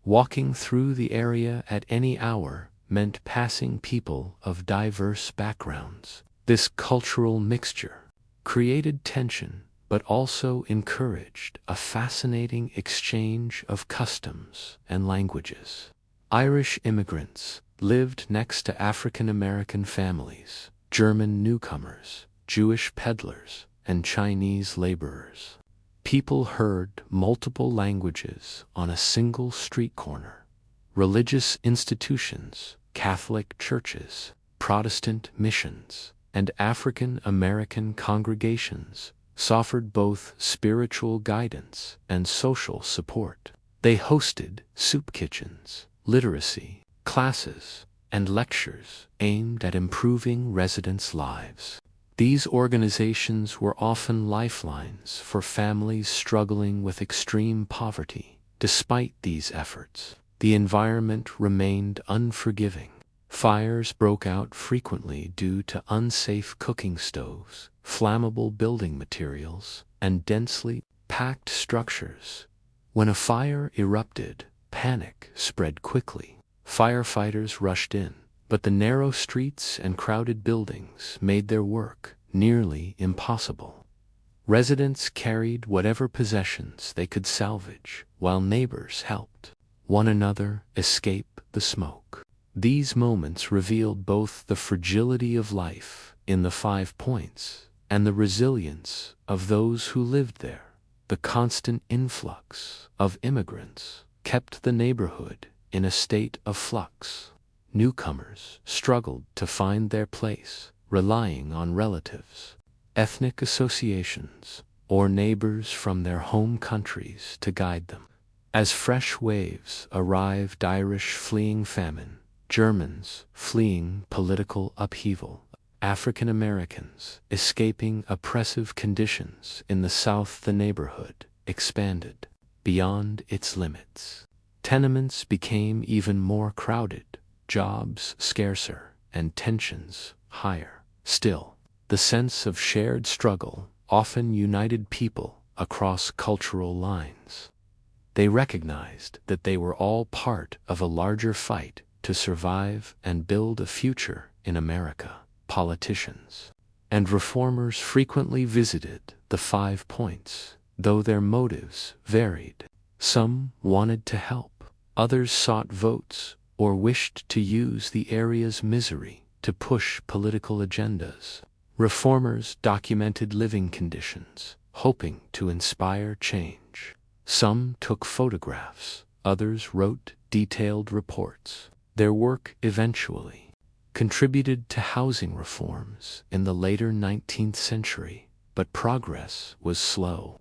Walking through the area at any hour meant passing people of diverse backgrounds. This cultural mixture created tension, but also encouraged a fascinating exchange of customs and languages. Irish immigrants lived next to African American families, German newcomers, Jewish peddlers, and Chinese laborers. People heard multiple languages on a single street corner. Religious institutions, Catholic churches, Protestant missions, and African American congregations offered both spiritual guidance and social support. They hosted soup kitchens, literacy classes, and lectures aimed at improving residents' lives. These organizations were often lifelines for families struggling with extreme poverty. Despite these efforts, the environment remained unforgiving. Fires broke out frequently due to unsafe cooking stoves, flammable building materials, and densely packed structures. When a fire erupted, panic spread quickly. Firefighters rushed in, but the narrow streets and crowded buildings made their work nearly impossible. Residents carried whatever possessions they could salvage, while neighbors helped one another escape the smoke. These moments revealed both the fragility of life in the 5 points and the resilience of those who lived there. The constant influx of immigrants kept the neighborhood in a state of flux. Newcomers struggled to find their place, relying on relatives, ethnic associations, or neighbors from their home countries to guide them. As fresh waves arrived, Irish fleeing famine, Germans fleeing political upheaval, African Americans escaping oppressive conditions in the South, the neighborhood expanded beyond its limits. Tenements became even more crowded, jobs scarcer, and tensions higher. Still, the sense of shared struggle often united people across cultural lines. They recognized that they were all part of a larger fight to survive and build a future in America. Politicians and reformers frequently visited the 5 points, though their motives varied. Some wanted to help, others sought votes, or wished to use the area's misery to push political agendas. Reformers documented living conditions, hoping to inspire change. Some took photographs, others wrote detailed reports. Their work eventually contributed to housing reforms in the later 19th century, but progress was slow.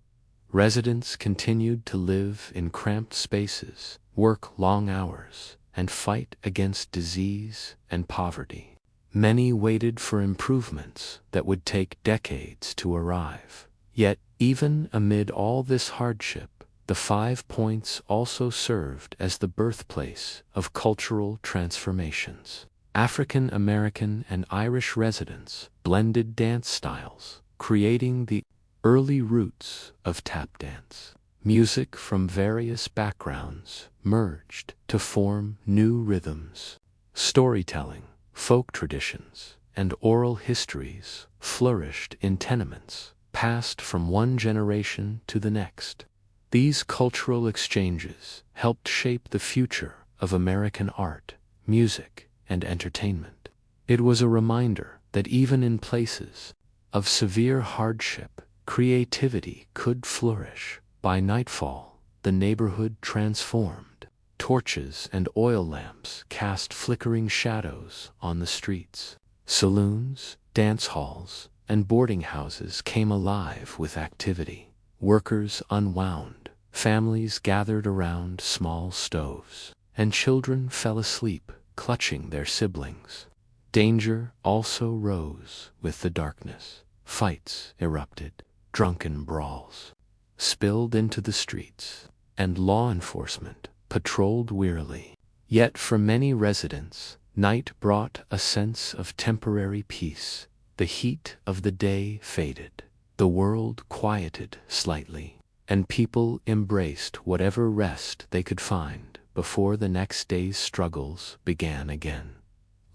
Residents continued to live in cramped spaces, work long hours, and fight against disease and poverty. Many waited for improvements that would take decades to arrive. Yet, even amid all this hardship, the 5 points also served as the birthplace of cultural transformations. African American and Irish residents blended dance styles, creating the early roots of tap dance. Music from various backgrounds merged to form new rhythms. Storytelling, folk traditions, and oral histories flourished in tenements, passed from one generation to the next. These cultural exchanges helped shape the future of American art, music, and entertainment. It was a reminder that even in places of severe hardship, creativity could flourish. By nightfall, the neighborhood transformed. Torches and oil lamps cast flickering shadows on the streets. Saloons, dance halls, and boarding houses came alive with activity. Workers unwound, families gathered around small stoves, and children fell asleep, clutching their siblings. Danger also rose with the darkness. Fights erupted, drunken brawls spilled into the streets, and law enforcement patrolled wearily. Yet for many residents, night brought a sense of temporary peace. The heat of the day faded, the world quieted slightly, and people embraced whatever rest they could find before the next day's struggles began again.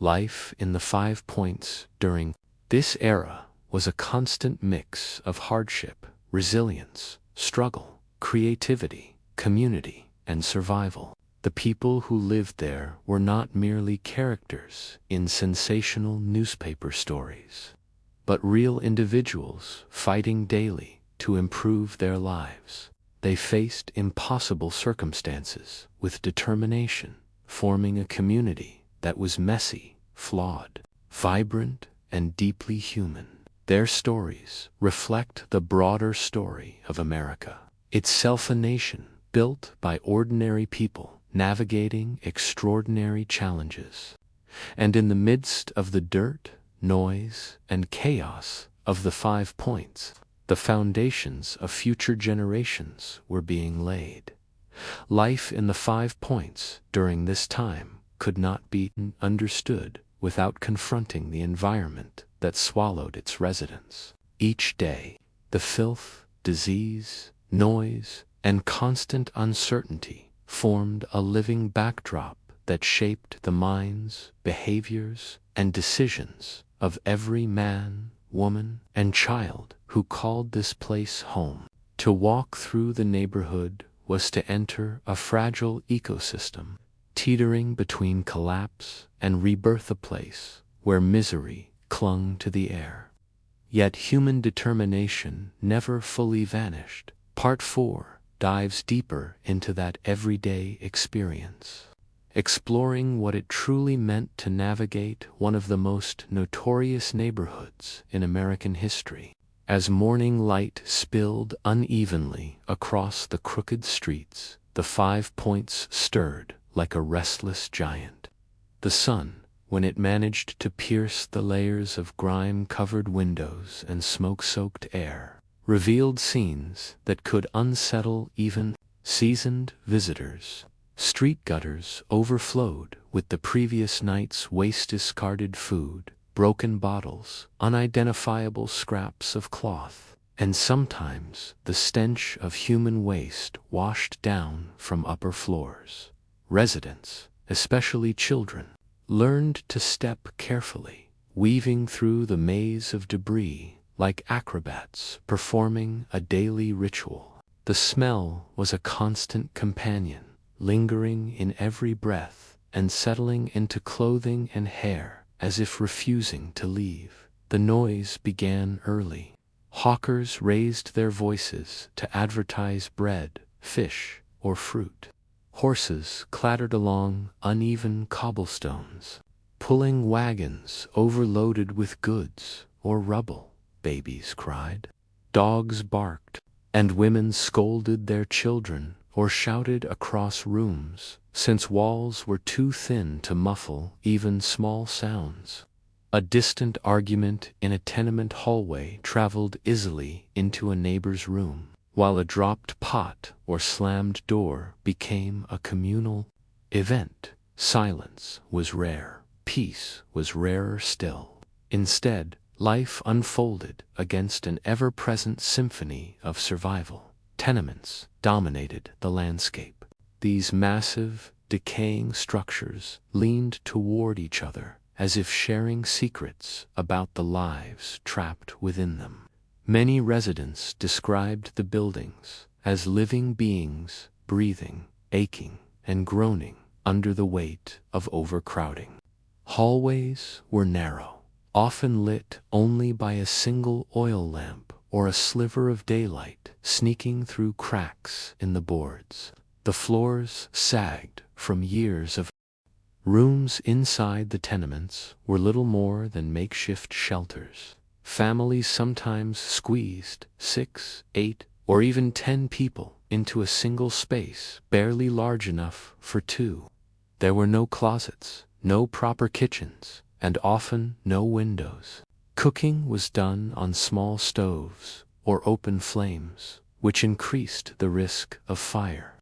Life in the 5 Points during this era was a constant mix of hardship, resilience, struggle, creativity, community, and survival. The people who lived there were not merely characters in sensational newspaper stories, but real individuals fighting daily to improve their lives. They faced impossible circumstances with determination, forming a community that was messy, flawed, vibrant, and deeply human. Their stories reflect the broader story of America, itself a nation built by ordinary people navigating extraordinary challenges. And in the midst of the dirt, noise, and chaos of the 5 Points, the foundations of future generations were being laid. Life in the 5 Points during this time could not be understood without confronting the environment that swallowed its residents. Each day, the filth, disease, noise, and constant uncertainty formed a living backdrop that shaped the minds, behaviors, and decisions of every man, woman, and child who called this place home. To walk through the neighborhood was to enter a fragile ecosystem, teetering between collapse and rebirth, a place where misery clung to the air. Yet human determination never fully vanished. Part 4 dives deeper into that everyday experience, exploring what it truly meant to navigate one of the most notorious neighborhoods in American history. As morning light spilled unevenly across the crooked streets, the 5 Points stirred like a restless giant. The sun, when it managed to pierce the layers of grime-covered windows and smoke-soaked air, revealed scenes that could unsettle even seasoned visitors. Street gutters overflowed with the previous night's waste-discarded food, broken bottles, unidentifiable scraps of cloth, and sometimes the stench of human waste washed down from upper floors. Residents, especially children, learned to step carefully, weaving through the maze of debris like acrobats performing a daily ritual. The smell was a constant companion, lingering in every breath and settling into clothing and hair as if refusing to leave. The noise began early. Hawkers raised their voices to advertise bread, fish, or fruit. Horses clattered along uneven cobblestones, pulling wagons overloaded with goods or rubble. Babies cried, dogs barked, and women scolded their children or shouted across rooms, since walls were too thin to muffle even small sounds. A distant argument in a tenement hallway traveled easily into a neighbor's room, while a dropped pot or slammed door became a communal event. Silence was rare. Peace was rarer still. Instead, life unfolded against an ever-present symphony of survival. Tenements dominated the landscape. These massive, decaying structures leaned toward each other as if sharing secrets about the lives trapped within them. Many residents described the buildings as living beings, breathing, aching, and groaning under the weight of overcrowding. Hallways were narrow, often lit only by a single oil lamp or a sliver of daylight sneaking through cracks in the boards. The floors sagged from years of rooms inside the tenements were little more than makeshift shelters. Families sometimes squeezed 6, 8, or even 10 people into a single space barely large enough for two. There were no closets, no proper kitchens, and often no windows. Cooking was done on small stoves or open flames, which increased the risk of fire.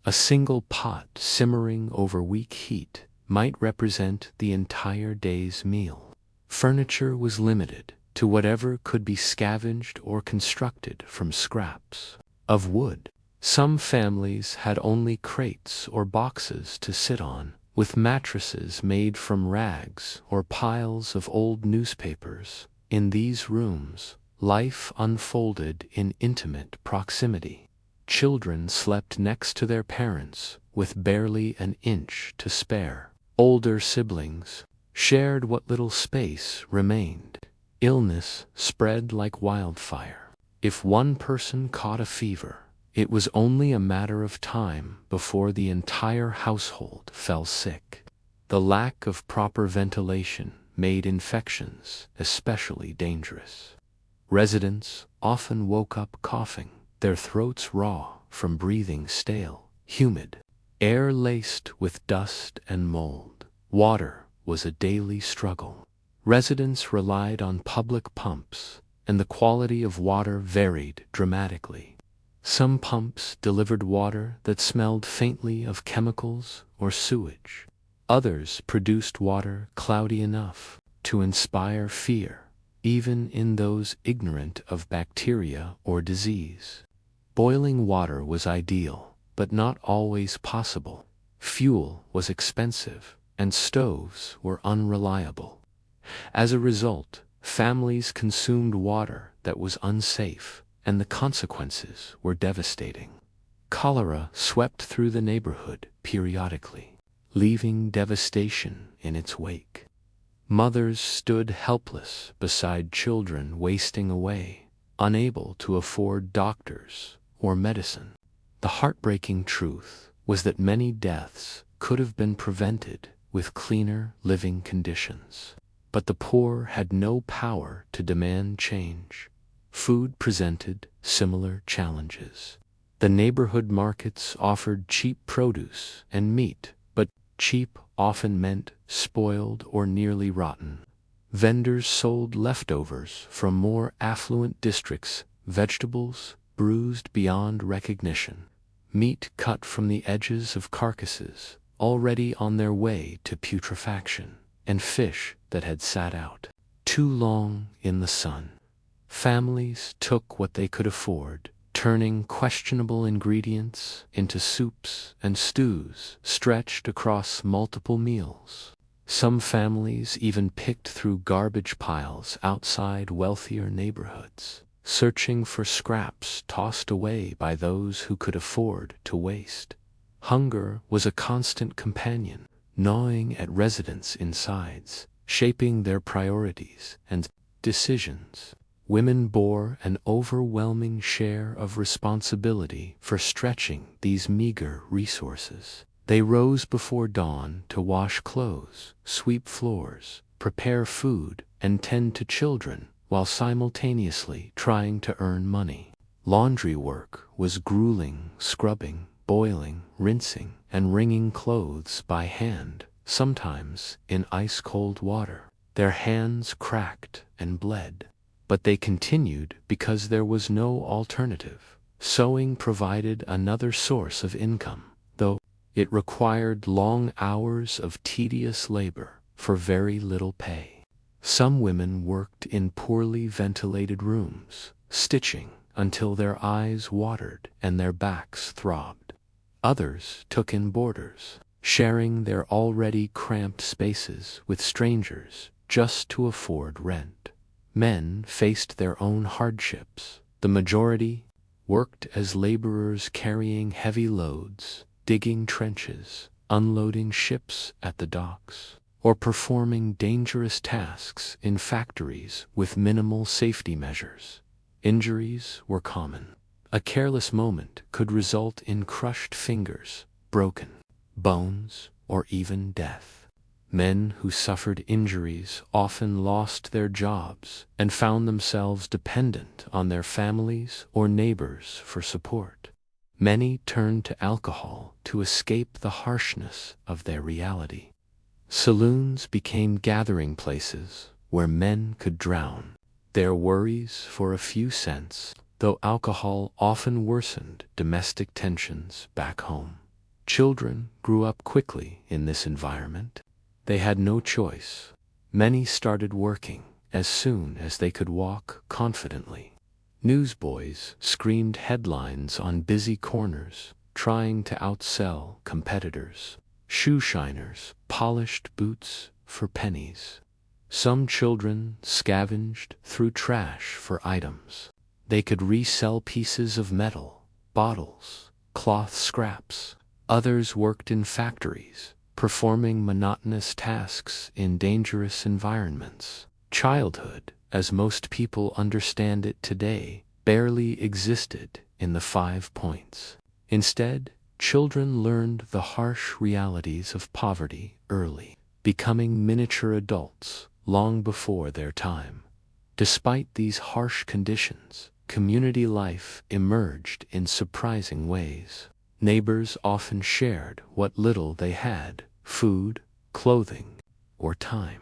A single pot simmering over weak heat might represent the entire day's meal. Furniture was limited to whatever could be scavenged or constructed from scraps of wood. Some families had only crates or boxes to sit on, with mattresses made from rags or piles of old newspapers. In these rooms, life unfolded in intimate proximity. Children slept next to their parents with barely an inch to spare. Older siblings shared what little space remained. Illness spread like wildfire. If one person caught a fever, it was only a matter of time before the entire household fell sick. The lack of proper ventilation made infections especially dangerous. Residents often woke up coughing, their throats raw from breathing stale, humid air laced with dust and mold. Water was a daily struggle. Residents relied on public pumps, and the quality of water varied dramatically. Some pumps delivered water that smelled faintly of chemicals or sewage. Others produced water cloudy enough to inspire fear, even in those ignorant of bacteria or disease. Boiling water was ideal, but not always possible. Fuel was expensive, and stoves were unreliable. As a result, families consumed water that was unsafe, and the consequences were devastating. Cholera swept through the neighborhood periodically, leaving devastation in its wake. Mothers stood helpless beside children wasting away, unable to afford doctors or medicine. The heartbreaking truth was that many deaths could have been prevented with cleaner living conditions. But the poor had no power to demand change. Food presented similar challenges. The neighborhood markets offered cheap produce and meat, but cheap often meant spoiled or nearly rotten. Vendors sold leftovers from more affluent districts, vegetables bruised beyond recognition, meat cut from the edges of carcasses already on their way to putrefaction, and fish that had sat out too long in the sun. Families took what they could afford, turning questionable ingredients into soups and stews stretched across multiple meals. Some families even picked through garbage piles outside wealthier neighborhoods, searching for scraps tossed away by those who could afford to waste. Hunger was a constant companion, gnawing at residents' insides, shaping their priorities and decisions. Women bore an overwhelming share of responsibility for stretching these meager resources. They rose before dawn to wash clothes, sweep floors, prepare food, and tend to children, while simultaneously trying to earn money. Laundry work was grueling, scrubbing, boiling, rinsing, and wringing clothes by hand, sometimes in ice-cold water. Their hands cracked and bled. But they continued because there was no alternative. Sewing provided another source of income, though it required long hours of tedious labor for very little pay. Some women worked in poorly ventilated rooms, stitching until their eyes watered and their backs throbbed. Others took in boarders, sharing their already cramped spaces with strangers just to afford rent. Men faced their own hardships. The majority worked as laborers carrying heavy loads, digging trenches, unloading ships at the docks, or performing dangerous tasks in factories with minimal safety measures. Injuries were common. A careless moment could result in crushed fingers, broken bones, or even death. Men who suffered injuries often lost their jobs and found themselves dependent on their families or neighbors for support. Many turned to alcohol to escape the harshness of their reality. Saloons became gathering places where men could drown their worries for a few cents, though alcohol often worsened domestic tensions back home. Children grew up quickly in this environment. They had no choice. Many started working as soon as they could walk confidently. Newsboys screamed headlines on busy corners, trying to outsell competitors. Shoeshiners polished boots for pennies. Some children scavenged through trash for items. They could resell pieces of metal, bottles, cloth scraps. Others worked in factories, performing monotonous tasks in dangerous environments. Childhood, as most people understand it today, barely existed in the 5 points. Instead, children learned the harsh realities of poverty early, becoming miniature adults long before their time. Despite these harsh conditions, community life emerged in surprising ways. Neighbors often shared what little they had: food, clothing, or time.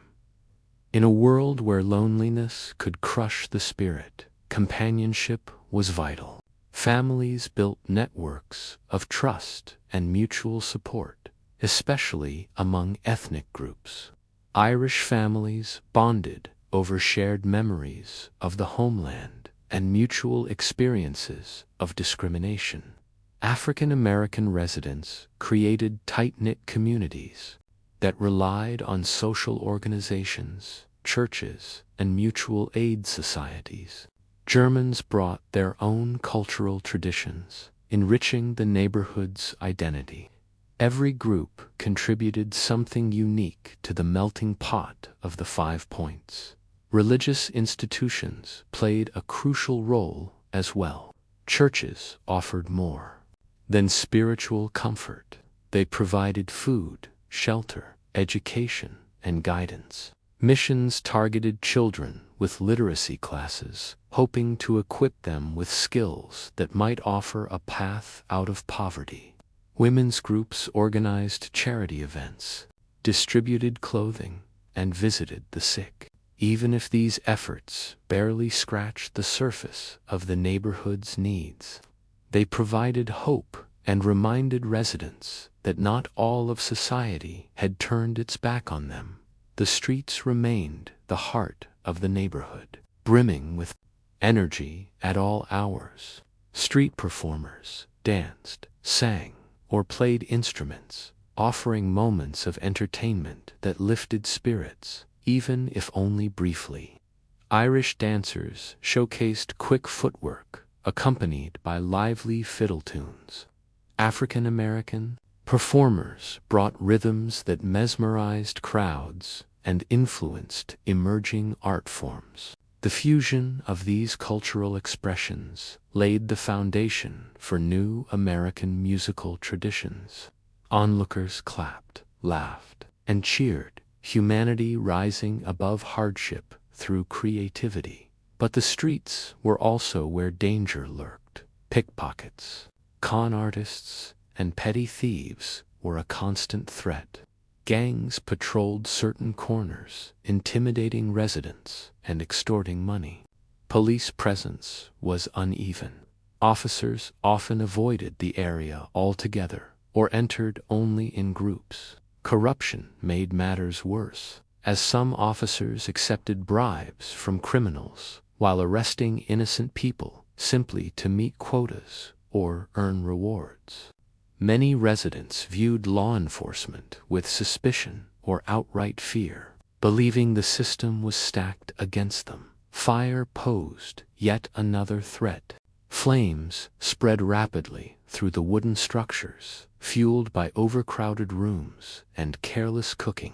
In a world where loneliness could crush the spirit, companionship was vital. Families built networks of trust and mutual support, especially among ethnic groups. Irish families bonded over shared memories of the homeland and mutual experiences of discrimination. African American residents created tight-knit communities that relied on social organizations, churches, and mutual aid societies. Germans brought their own cultural traditions, enriching the neighborhood's identity. Every group contributed something unique to the melting pot of the 5 points. Religious institutions played a crucial role as well. Churches offered more than spiritual comfort. They provided food, shelter, education, and guidance. Missions targeted children with literacy classes, hoping to equip them with skills that might offer a path out of poverty. Women's groups organized charity events, distributed clothing, and visited the sick. Even if these efforts barely scratched the surface of the neighborhood's needs, they provided hope and reminded residents that not all of society had turned its back on them. The streets remained the heart of the neighborhood, brimming with energy at all hours. Street performers danced, sang, or played instruments, offering moments of entertainment that lifted spirits, even if only briefly. Irish dancers showcased quick footwork, accompanied by lively fiddle tunes. African American performers brought rhythms that mesmerized crowds and influenced emerging art forms. The fusion of these cultural expressions laid the foundation for new American musical traditions. Onlookers clapped, laughed, and cheered, humanity rising above hardship through creativity. But the streets were also where danger lurked. Pickpockets, con artists, and petty thieves were a constant threat. Gangs patrolled certain corners, intimidating residents and extorting money. Police presence was uneven. Officers often avoided the area altogether or entered only in groups. Corruption made matters worse, as some officers accepted bribes from criminals while arresting innocent people simply to meet quotas or earn rewards. Many residents viewed law enforcement with suspicion or outright fear, believing the system was stacked against them. Fire posed yet another threat. Flames spread rapidly through the wooden structures, fueled by overcrowded rooms and careless cooking.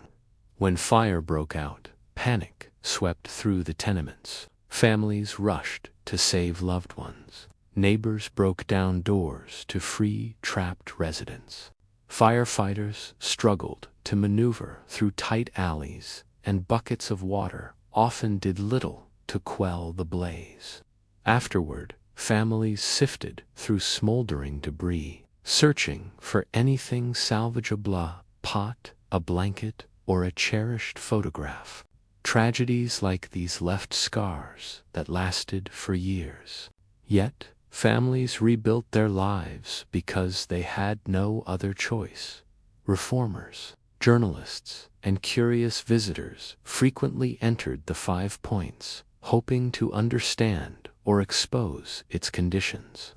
When fire broke out, panic swept through the tenements. Families rushed to save loved ones. Neighbors broke down doors to free trapped residents. Firefighters struggled to maneuver through tight alleys, and buckets of water often did little to quell the blaze. Afterward, families sifted through smoldering debris, searching for anything salvageable: a pot, a blanket, or a cherished photograph. Tragedies like these left scars that lasted for years. Yet, families rebuilt their lives because they had no other choice. Reformers, journalists, and curious visitors frequently entered the 5 Points, hoping to understand or expose its conditions.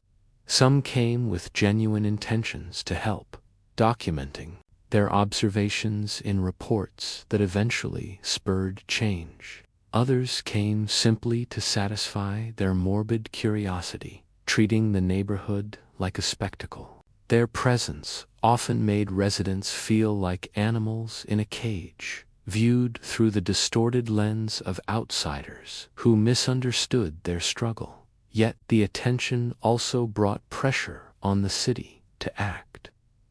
Some came with genuine intentions to help, documenting their observations in reports that eventually spurred change. Others came simply to satisfy their morbid curiosity, treating the neighborhood like a spectacle. Their presence often made residents feel like animals in a cage, viewed through the distorted lens of outsiders who misunderstood their struggle. Yet the attention also brought pressure on the city to act.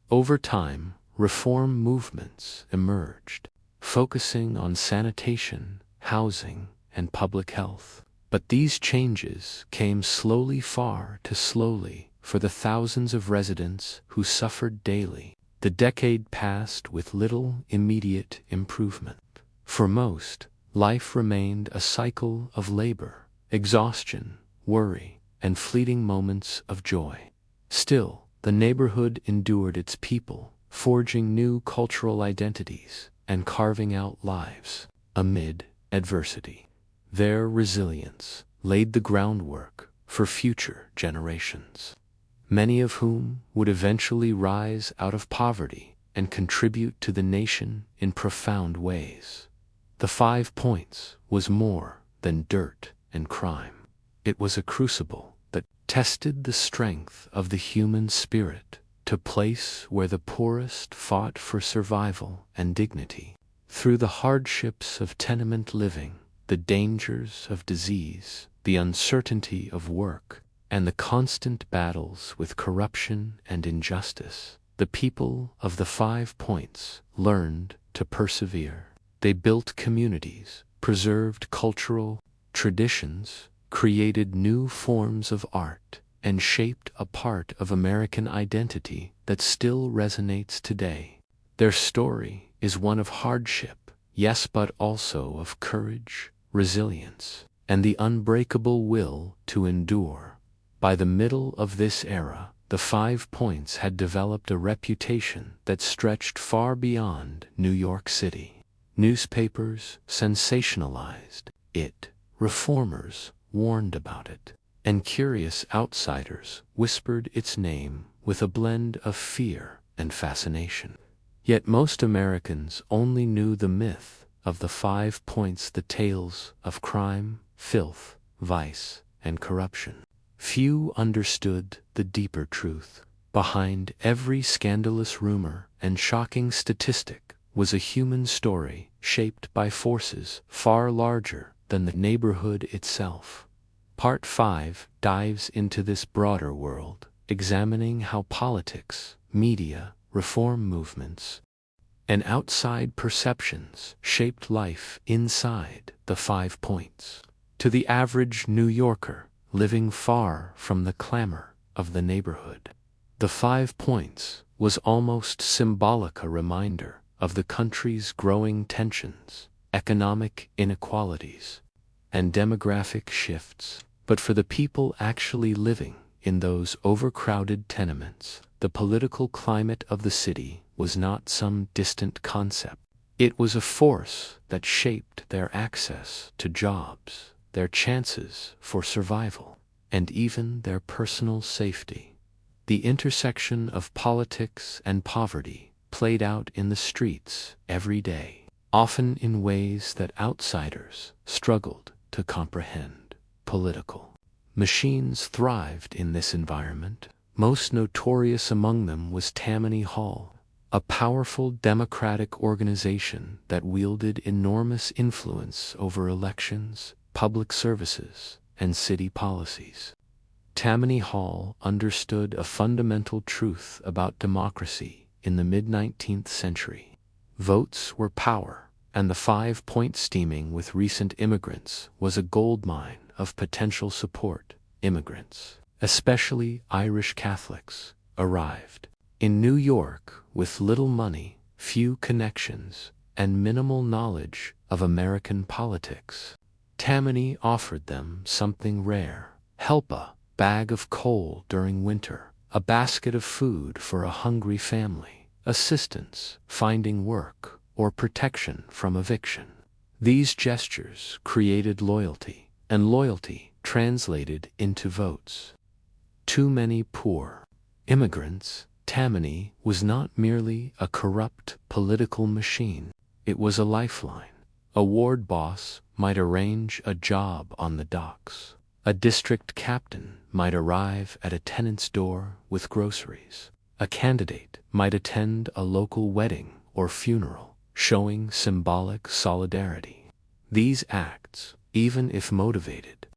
Over time, reform movements emerged, focusing on sanitation, housing, and public health. But these changes came far too slowly for the thousands of residents who suffered daily. The decade passed with little immediate improvement. For most, life remained a cycle of labor, exhaustion, worry, and fleeting moments of joy. Still, the neighborhood endured its people, forging new cultural identities and carving out lives amid adversity. Their resilience laid the groundwork for future generations, many of whom would eventually rise out of poverty and contribute to the nation in profound ways. The 5 Points was more than dirt and crime. It was a crucible that tested the strength of the human spirit, to place where the poorest fought for survival and dignity. Through the hardships of tenement living, the dangers of disease, the uncertainty of work, and the constant battles with corruption and injustice, the people of the 5 Points learned to persevere. They built communities, preserved cultural traditions, created new forms of art, and shaped a part of American identity that still resonates today. Their story is one of hardship, yes, but also of courage, resilience, and the unbreakable will to endure. By the middle of this era, the 5 Points had developed a reputation that stretched far beyond New York City. Newspapers sensationalized it, reformers warned about it, and curious outsiders whispered its name with a blend of fear and fascination. Yet most Americans only knew the myth of the 5 Points, the tales of crime, filth, vice, and corruption. Few understood the deeper truth. Behind every scandalous rumor and shocking statistic was a human story shaped by forces far larger than the neighborhood itself. Part 5 dives into this broader world, examining how politics, media, reform movements, and outside perceptions shaped life inside the 5 Points. To the average New Yorker living far from the clamor of the neighborhood, the 5 Points was almost symbolic, a reminder of the country's growing tensions, economic inequalities, and demographic shifts. But for the people actually living in those overcrowded tenements, the political climate of the city was not some distant concept. It was a force that shaped their access to jobs, their chances for survival, and even their personal safety. The intersection of politics and poverty played out in the streets every day, often in ways that outsiders struggled to comprehend. Political machines thrived in this environment. Most notorious among them was Tammany Hall, a powerful democratic organization that wielded enormous influence over elections, public services, and city policies. Tammany Hall understood a fundamental truth about democracy in the mid-19th century. Votes were power, and the 5 Points steaming with recent immigrants was a goldmine of potential support. Immigrants, especially Irish Catholics, arrived in New York with little money, few connections, and minimal knowledge of American politics. Tammany offered them something rare: help, a bag of coal during winter, a basket of food for a hungry family, assistance finding work, or protection from eviction. These gestures created loyalty, and loyalty translated into votes. Too many poor immigrants. Tammany was not merely a corrupt political machine, it was a lifeline. A ward boss might arrange a job on the docks. A district captain might arrive at a tenant's door with groceries. A candidate might attend a local wedding or funeral, showing symbolic solidarity. These acts, even if motivated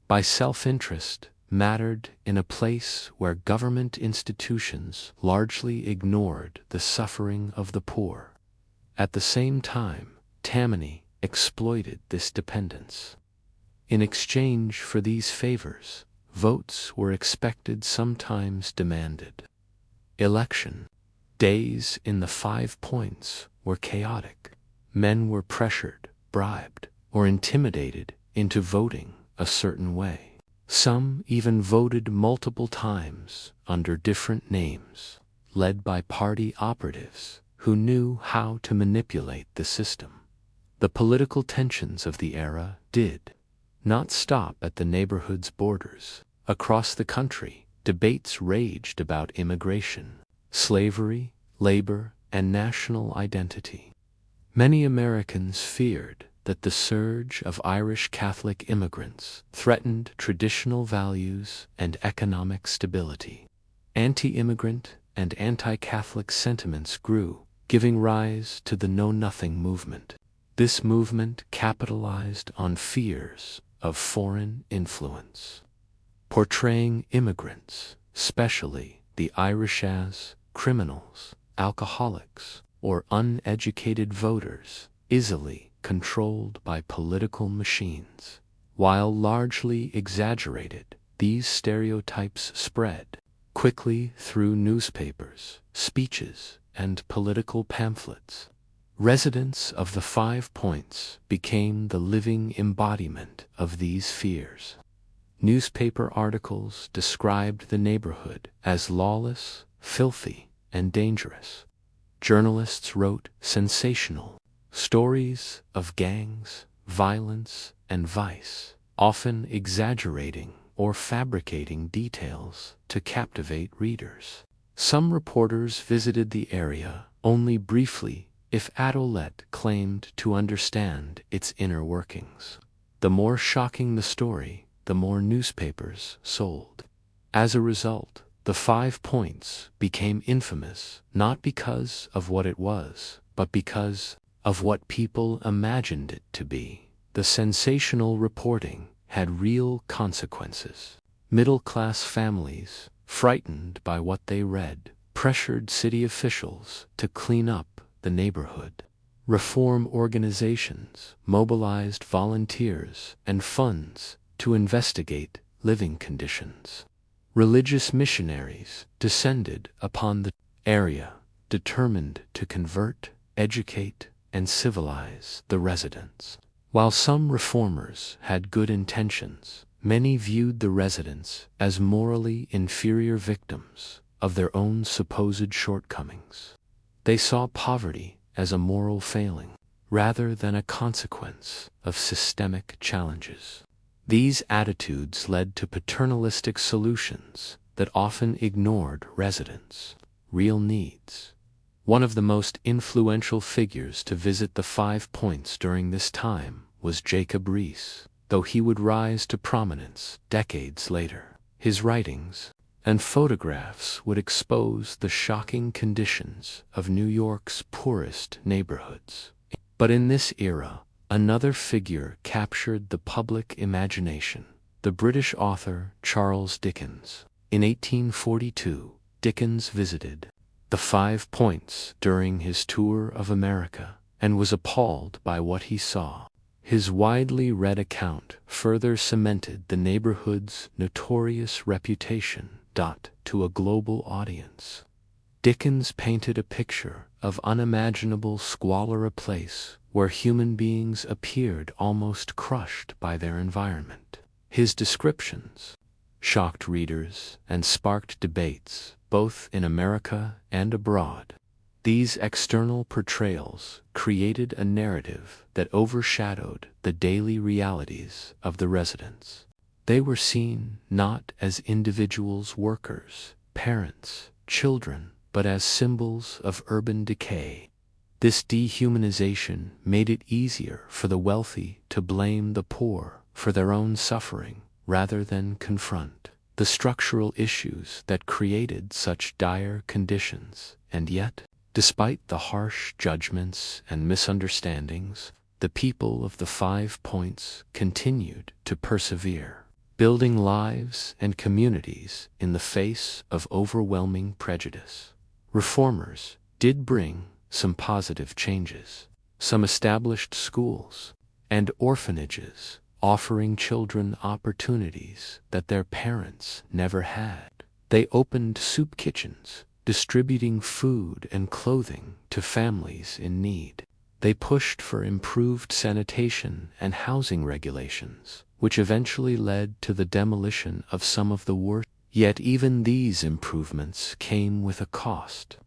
by self-interest, mattered in a place where government institutions largely ignored the suffering of the poor. At the same time, Tammany exploited this dependence. In exchange for these favors, votes were expected, sometimes demanded. Election days in the 5 Points were chaotic. Men were pressured, bribed, or intimidated into voting a certain way. Some even voted multiple times under different names, led by party operatives who knew how to manipulate the system. The political tensions of the era did not stop at the neighborhood's borders. Across the country, debates raged about immigration, slavery, labor, and national identity. Many Americans feared that the surge of Irish Catholic immigrants threatened traditional values and economic stability. Anti-immigrant and anti-Catholic sentiments grew, giving rise to the Know Nothing movement. This movement capitalized on fears of foreign influence, portraying immigrants, especially the Irish, as criminals, alcoholics, or uneducated voters, easily controlled by political machines. While largely exaggerated, these stereotypes spread quickly through newspapers, speeches, and political pamphlets. Residents of the 5 Points became the living embodiment of these fears. Newspaper articles described the neighborhood as lawless, filthy, and dangerous. Journalists wrote sensational stories of gangs, violence, and vice, often exaggerating or fabricating details to captivate readers. Some reporters visited the area only briefly, if at all, claimed to understand its inner workings. The more shocking the story, the more newspapers sold. As a result, the 5 Points became infamous not because of what it was, but because of what people imagined it to be. The sensational reporting had real consequences. Middle-class families, frightened by what they read, pressured city officials to clean up the neighborhood. Reform organizations mobilized volunteers and funds to investigate living conditions. Religious missionaries descended upon the area, determined to convert, educate, and civilize the residents. While some reformers had good intentions, many viewed the residents as morally inferior victims of their own supposed shortcomings. They saw poverty as a moral failing, rather than a consequence of systemic challenges. These attitudes led to paternalistic solutions that often ignored residents' real needs. One of the most influential figures to visit the Five Points during this time was Jacob Riis, though he would rise to prominence decades later. His writings and photographs would expose the shocking conditions of New York's poorest neighborhoods. But in this era, another figure captured the public imagination: the British author Charles Dickens. In 1842, Dickens visited the Five Points during his tour of America and was appalled by what he saw. His widely read account further cemented the neighborhood's notorious reputation to a global audience. Dickens painted a picture of unimaginable squalor, a place where human beings appeared almost crushed by their environment. His descriptions shocked readers and sparked debates both in America and abroad. These external portrayals created a narrative that overshadowed the daily realities of the residents. They were seen not as individuals, workers, parents, children, but as symbols of urban decay. This dehumanization made it easier for the wealthy to blame the poor for their own suffering rather than confront the structural issues that created such dire conditions. And yet, despite the harsh judgments and misunderstandings, the people of the 5 Points continued to persevere, building lives and communities in the face of overwhelming prejudice. Reformers did bring some positive changes. Some established schools and orphanages, offering children opportunities that their parents never had. They opened soup kitchens, distributing food and clothing to families in need. They pushed for improved sanitation and housing regulations, which eventually led to the demolition of some of the worst. Yet even these improvements came with a cost.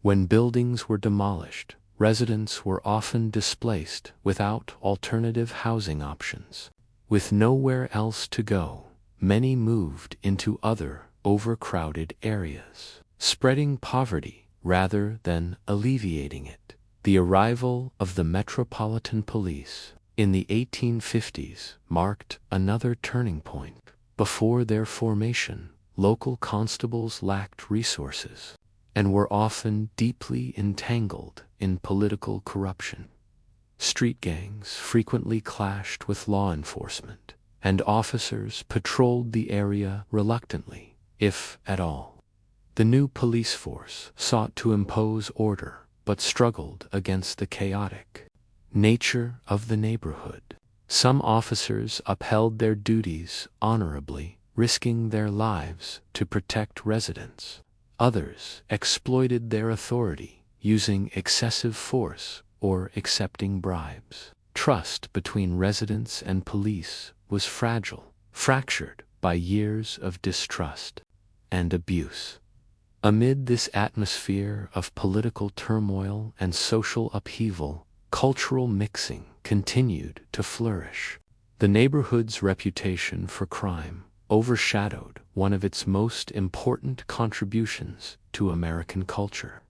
When buildings were demolished, residents were often displaced without alternative housing options. With nowhere else to go, many moved into other overcrowded areas, spreading poverty rather than alleviating it. The arrival of the Metropolitan Police in the 1850s marked another turning point. Before their formation, local constables lacked resources and were often deeply entangled in political corruption. Street gangs frequently clashed with law enforcement, and officers patrolled the area reluctantly, if at all. The new police force sought to impose order, but struggled against the chaotic nature of the neighborhood. Some officers upheld their duties honorably, risking their lives to protect residents. Others exploited their authority, using excessive force or accepting bribes. Trust between residents and police was fragile, fractured by years of distrust and abuse. Amid this atmosphere of political turmoil and social upheaval, cultural mixing continued to flourish. The neighborhood's reputation for crime overshadowed one of its most important contributions to American culture: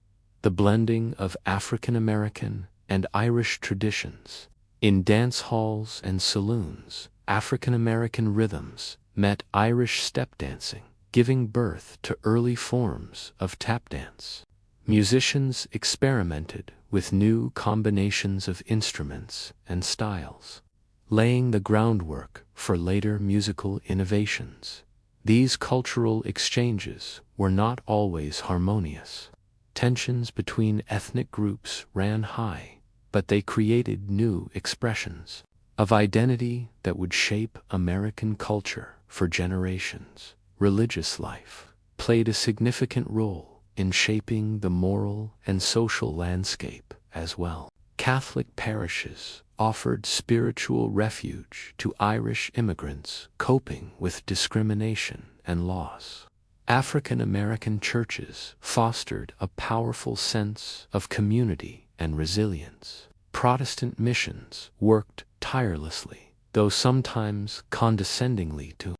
the blending of African American and Irish traditions. In dance halls and saloons, African American rhythms met Irish step dancing, giving birth to early forms of tap dance. Musicians experimented with new combinations of instruments and styles, laying the groundwork for later musical innovations. These cultural exchanges were not always harmonious. Tensions between ethnic groups ran high, but they created new expressions of identity that would shape American culture for generations. Religious life played a significant role in shaping the moral and social landscape as well. Catholic parishes offered spiritual refuge to Irish immigrants coping with discrimination and loss. African American churches fostered a powerful sense of community and resilience. Protestant missions worked tirelessly, though sometimes condescendingly, to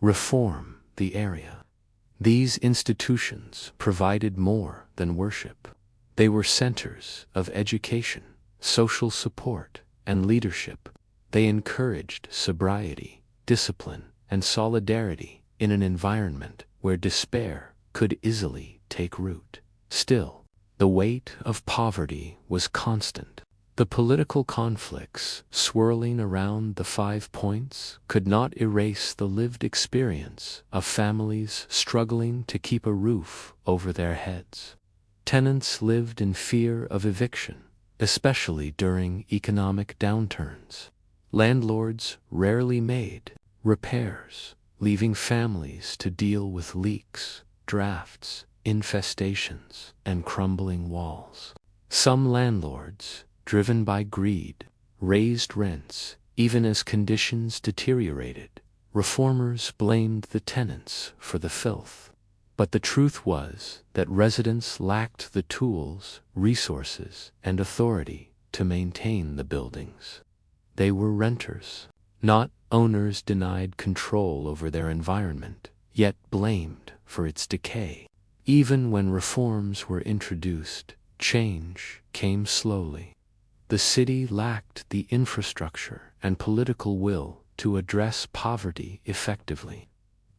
reform the area. These institutions provided more than worship. They were centers of education, social support, and leadership. They encouraged sobriety, discipline, and solidarity in an environment where despair could easily take root. Still, the weight of poverty was constant. The political conflicts swirling around the 5 Points could not erase the lived experience of families struggling to keep a roof over their heads. Tenants lived in fear of eviction, especially during economic downturns. Landlords rarely made repairs, leaving families to deal with leaks, drafts, infestations, and crumbling walls. Some landlords, driven by greed, raised rents even as conditions deteriorated. Reformers blamed the tenants for the filth. But the truth was that residents lacked the tools, resources, and authority to maintain the buildings. They were renters, not owners, denied control over their environment, yet blamed for its decay. Even when reforms were introduced, change came slowly. The city lacked the infrastructure and political will to address poverty effectively.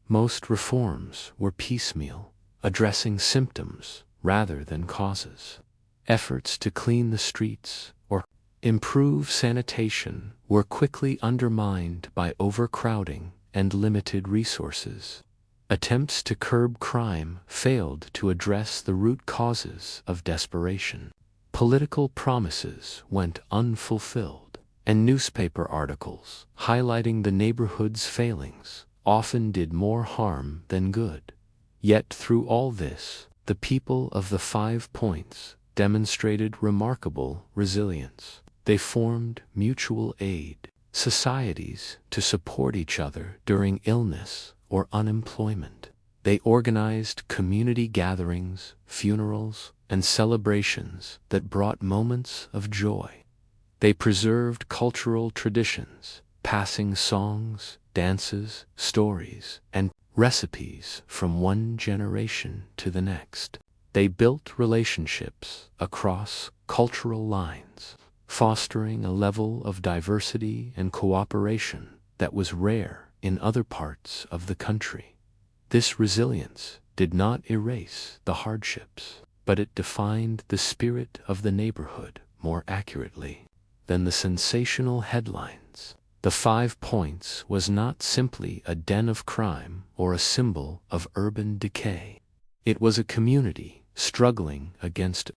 Most reforms were piecemeal, addressing symptoms rather than causes. Efforts to clean the streets or improve sanitation were quickly undermined by overcrowding and limited resources. Attempts to curb crime failed to address the root causes of desperation. Political promises went unfulfilled, and newspaper articles highlighting the neighborhood's failings often did more harm than good. Yet through all this, the people of the 5 Points demonstrated remarkable resilience. They formed mutual aid societies to support each other during illness or unemployment. They organized community gatherings, funerals, and celebrations that brought moments of joy. They preserved cultural traditions, passing songs, dances, stories, and recipes from one generation to the next. They built relationships across cultural lines, fostering a level of diversity and cooperation that was rare in other parts of the country. This resilience did not erase the hardships, but it defined the spirit of the neighborhood more accurately than the sensational headlines. The 5 Points was not simply a den of crime or a symbol of urban decay. It was a community struggling against.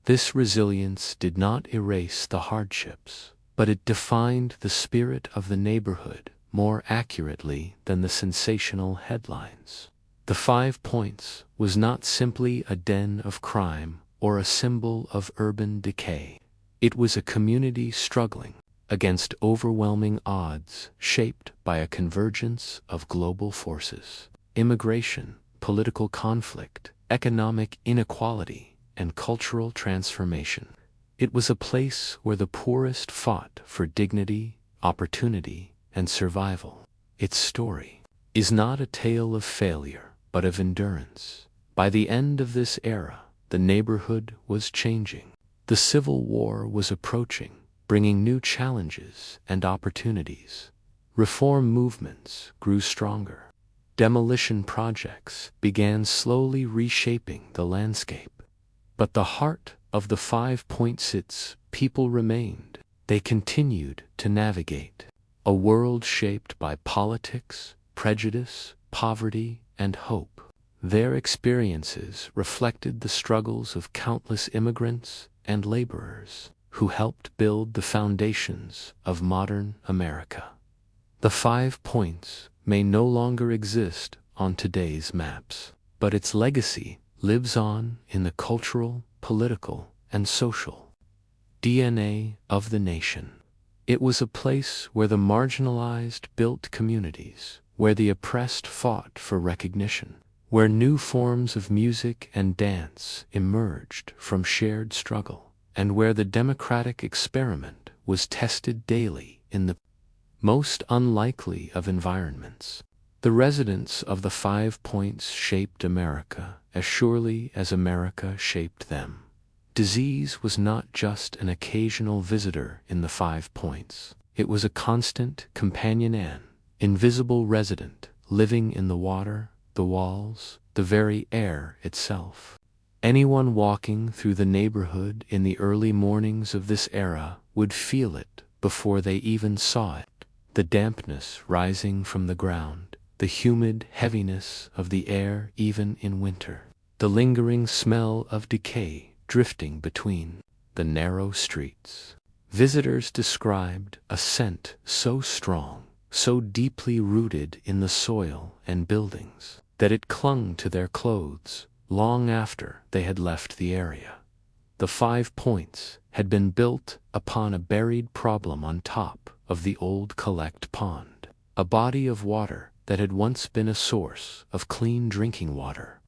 This resilience did not erase the hardships, but it defined the spirit of the neighborhood more accurately than the sensational headlines. The 5 Points was not simply a den of crime or a symbol of urban decay. It was a community struggling against overwhelming odds shaped by a convergence of global forces: immigration, political conflict, economic inequality, and cultural transformation. It was a place where the poorest fought for dignity, opportunity, and survival. Its story is not a tale of failure, but of endurance. By the end of this era, the neighborhood was changing. The Civil War was approaching, bringing new challenges and opportunities. Reform movements grew stronger. Demolition projects began slowly reshaping the landscape. But the heart of the 5 Points' people remained. They continued to navigate a world shaped by politics, prejudice, poverty, and hope. Their experiences reflected the struggles of countless immigrants and laborers who helped build the foundations of modern America. The 5 Points may no longer exist on today's maps, but its legacy lives on in the cultural, political, and social DNA of the nation. It was a place where the marginalized built communities, where the oppressed fought for recognition, where new forms of music and dance emerged from shared struggle, and where the democratic experiment was tested daily in the most unlikely of environments. The residents of the 5 Points shaped America as surely as America shaped them. Disease was not just an occasional visitor in the 5 Points. It was a constant companion, an invisible resident living in the water, the walls, the very air itself. Anyone walking through the neighborhood in the early mornings of this era would feel it before they even saw it. The dampness rising from the ground, the humid heaviness of the air even in winter, the lingering smell of decay drifting between the narrow streets. Visitors described a scent so strong, so deeply rooted in the soil and buildings, that it clung to their clothes long after they had left the area. The 5 Points had been built upon a buried problem on top of the old Collect Pond, a body of water that had once been a source of clean drinking water.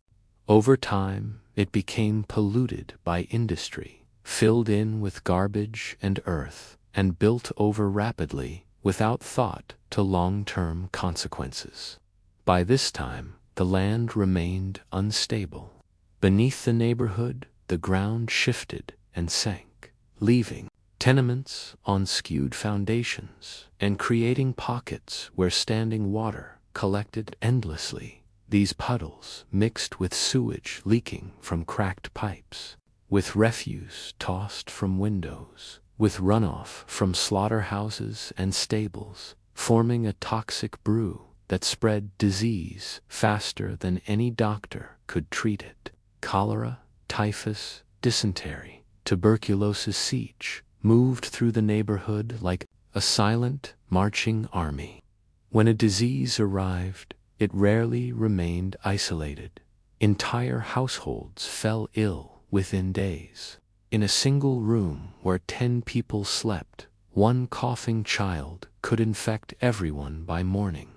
Over time, it became polluted by industry, filled in with garbage and earth, and built over rapidly without thought to long-term consequences. By this time, the land remained unstable. Beneath the neighborhood, the ground shifted and sank, leaving tenements on skewed foundations and creating pockets where standing water collected endlessly. These puddles mixed with sewage leaking from cracked pipes, with refuse tossed from windows, with runoff from slaughterhouses and stables, forming a toxic brew that spread disease faster than any doctor could treat it. Cholera, typhus, dysentery, tuberculosis, each moved through the neighborhood like a silent, marching army. When a disease arrived, it rarely remained isolated. Entire households fell ill within days. In a single room where 10 people slept, one coughing child could infect everyone by morning.